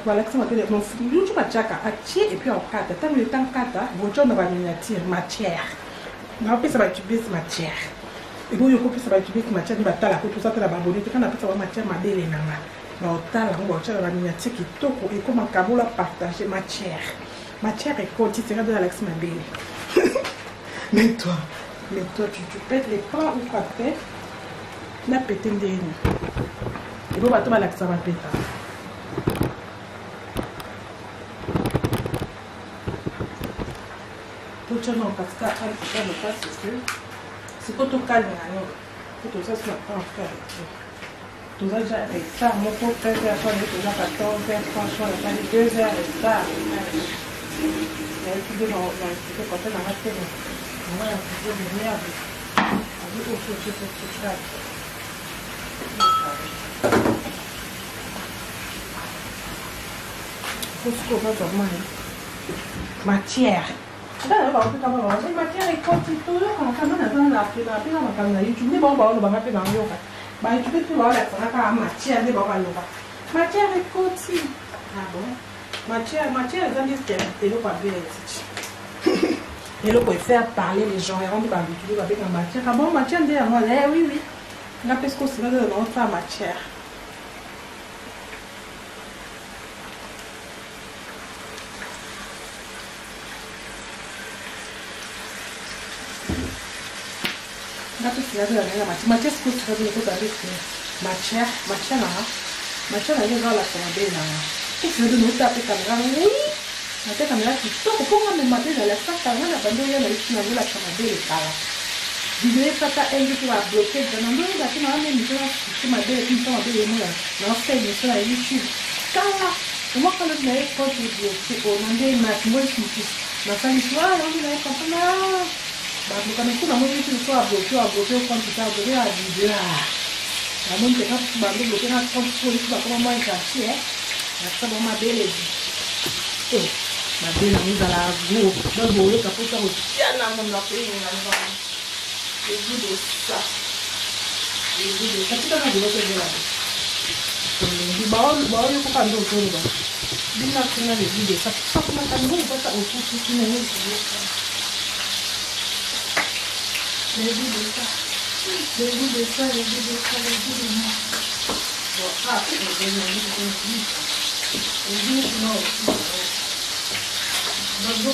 ba laksa mabele non YouTube a chaka a chi et puis on kata tant le temps kata voiture na ba miniature matière na pesa ba tubes matière Et bon, il y a beaucoup de choses qui matière de batala, tout ça, la babonne, quand on appelle ça matière, ma belle nana. Mais au tal, on va faire la miniature qui toque et comme un cabot la partager matière. Matière et quand tu seras de Alex ma belle. Mais toi, tu pètes les plats ou quoi faire? La pété de nous. Et bon, bateau, Alex va péter. Non, parce que ça ne passe que c'est pas tout calme. Tout ça, c'est pas en faire. Tout ça, j'ai ça. Mon pauvre frère, j'ai attendu déjà 14 heures, franchement, il a fallu 2 heures et ça. Il y a étudié dans le côté dans la télé. Moi, il y a un petit peu de merde. Il faut se couper vraiment. Matière. Matière est constituée quand on a dans la YouTube. Les bons on va faire dans le yoga. YouTube, tu vois, la matière de baba yoga. Matière est constituée. Ah bon? Matière, ils disent qu'elle est le pas bien. Et le peut faire parler les gens. Et on dit bah YouTube avec la matière. Ah bon, matière derrière moi. Eh oui, oui. On a presque aussi dans notre matière. Matière, ce que tu veux dire avec matière, là, les gens là sont bien là. Et tu veux nous taper caméra, oui. La caméra qui toque, pourquoi me mater dans la salle, quand on a abandonné la caméra, la caméra est là. Vidéo ça t'a aidé pour bloquer, je n'en ai pas qui m'a amené sur ma belle qui sont avec moi. Non, c'est de ça YouTube. Ça là, moi quand je n'avais pas de bloquer, on a des matchs, moi je suis. Ma famille soit, on est comme ça. Bah, vous connaissez la musique qui soit bloquée, quand tu t'as donné à vidéo. La musique est quand tu vas bloquer, quand tu vas comment moi cacher, ça va ma belle vie. Ma belle mise à la go, dans le boulot, quand tu as aussi un homme dans le pays, le goût de ça. Le goût de ça, tu as vu l'autre de la vie. Du bas, il faut pas nous autour là. Du coup, on a le goût de ça. Ça, on a quand même pas autour, tout le monde. Le goût de ça, le goût de ça, le goût de ça, le goût de moi. Bon, ah, c'est le goût de non. Le goût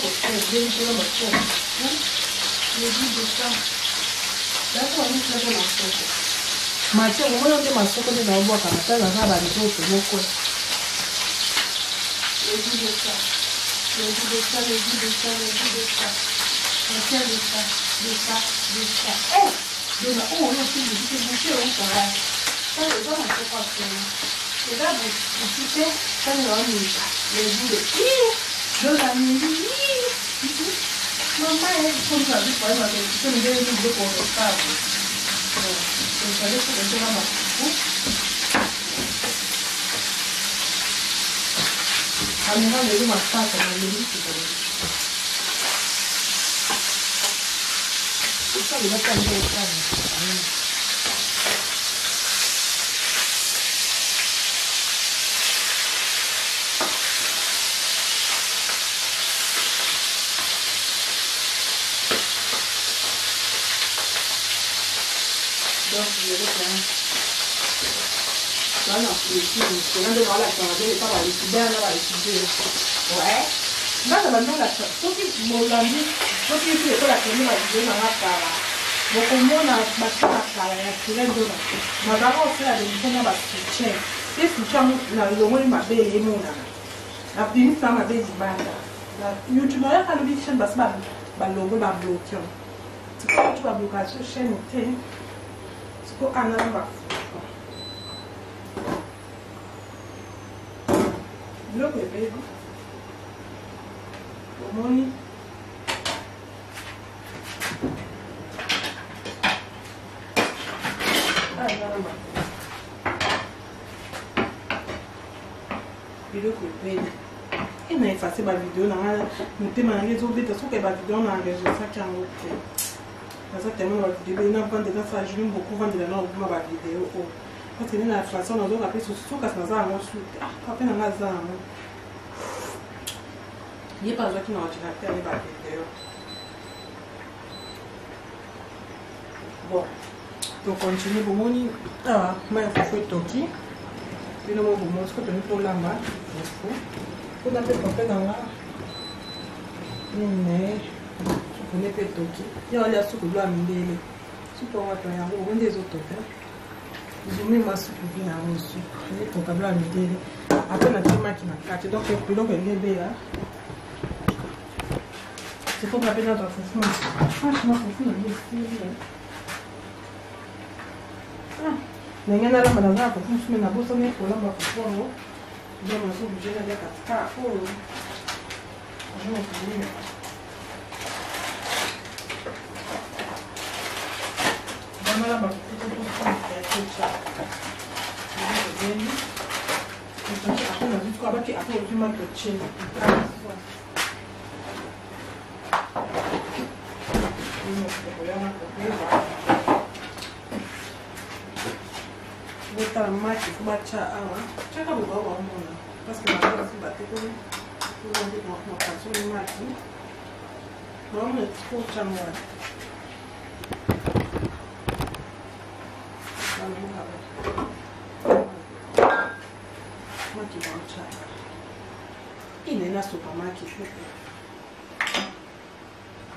de ça. D'accord, on est très bien. Matière, on va dire ma soeur qu'on est dans le bois, quand on a la radio, c'est mon coin. Le goût de ça, le goût de ça, le goût de ça, le goût de ça. Matière de ça. Oh, on a aussi des bouchées au travail. Ça, les gens ne sont pas faire. C'est là, vous citez, ça nous a mis les bouts de la nuit. Maman, elle comme ça, je crois, elle m'a dit, je me donne une boucle pour le faire. Donc, ça laisse le temps à ma coupe. Caméra, les gens m'ont pas, ça m'a dit, c'est pas vrai. Ça, il va pas me faire. Donc, je vais faire. Voilà, c'est l'un de moi là qui m'a dit, pas mal, c'est bien là, ouais. Là, ça va nous la faire. Sauf que mon ami, sauf que tu es pas la première à dire dans la cara. Donc, au moins, on a battu la cara, il y a tout le monde. Ma maman aussi a des gens qui soutien. Et soutien, le moins, il m'a payé les mots. La première fois, m'a payé du banda. YouTube, il y a pas de chaîne parce que le logo va bloquer. C'est quoi tu vas bloquer sur la chaîne? C'est quoi un an va bloquer le bébé. Money. Vidéo que je paye. Il n'a effacé ma vidéo. Je vais réseau de toute façon que ma vidéo n'a enregistré ça qui a monté. Parce que tellement ma vidéo, il n'a pas de ça, je l'aime beaucoup vendre de la ma vidéo. Parce que la façon dont on a fait ce souk, c'est dans un sou. Ah, quand on a ça. Il n'y a pas besoin qu'il n'ordinateur et ma vidéo. Bon, to continue bomoni awa mai fufu etoki bino mo bomo siko toni kolamba fufu kuna mpe pape nanga nini supu ne mpe etoki yo alia supu blo ya mindele supu yango ato yango obo nde ezotoka zumi mwa supu vi yango supu etoka blo ya mindele ape na timaki na kati donc biloko elebela c'est pour pape notre fufu franchement fufu na ndesili ndenge nalamba naza fufu mosusu me nabosani kolamba fufu yango nde nazo oblige nalia katika oyo azomokolia banalamba fufu totoyakeca ezeni apo nazutuka abaki apo ozimaki ocini botala maki fo batya awa tyaka boba baomona parce que baasi batekoli makasoli maki baomona fo otyango wana maki baotyaka inena sopa maki fufu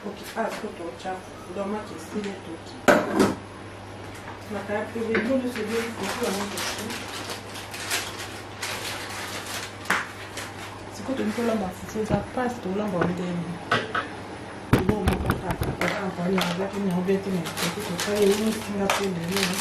ok asko totya donc maki esili etoki nakaya privé tout de ce deux fufu yango toki sikoyo toni kolamba fufu eza mpasi tolamba ndenge bo moko kaka akoali yango biaki yango beti na etoki totali eyi mosinga mpe lelo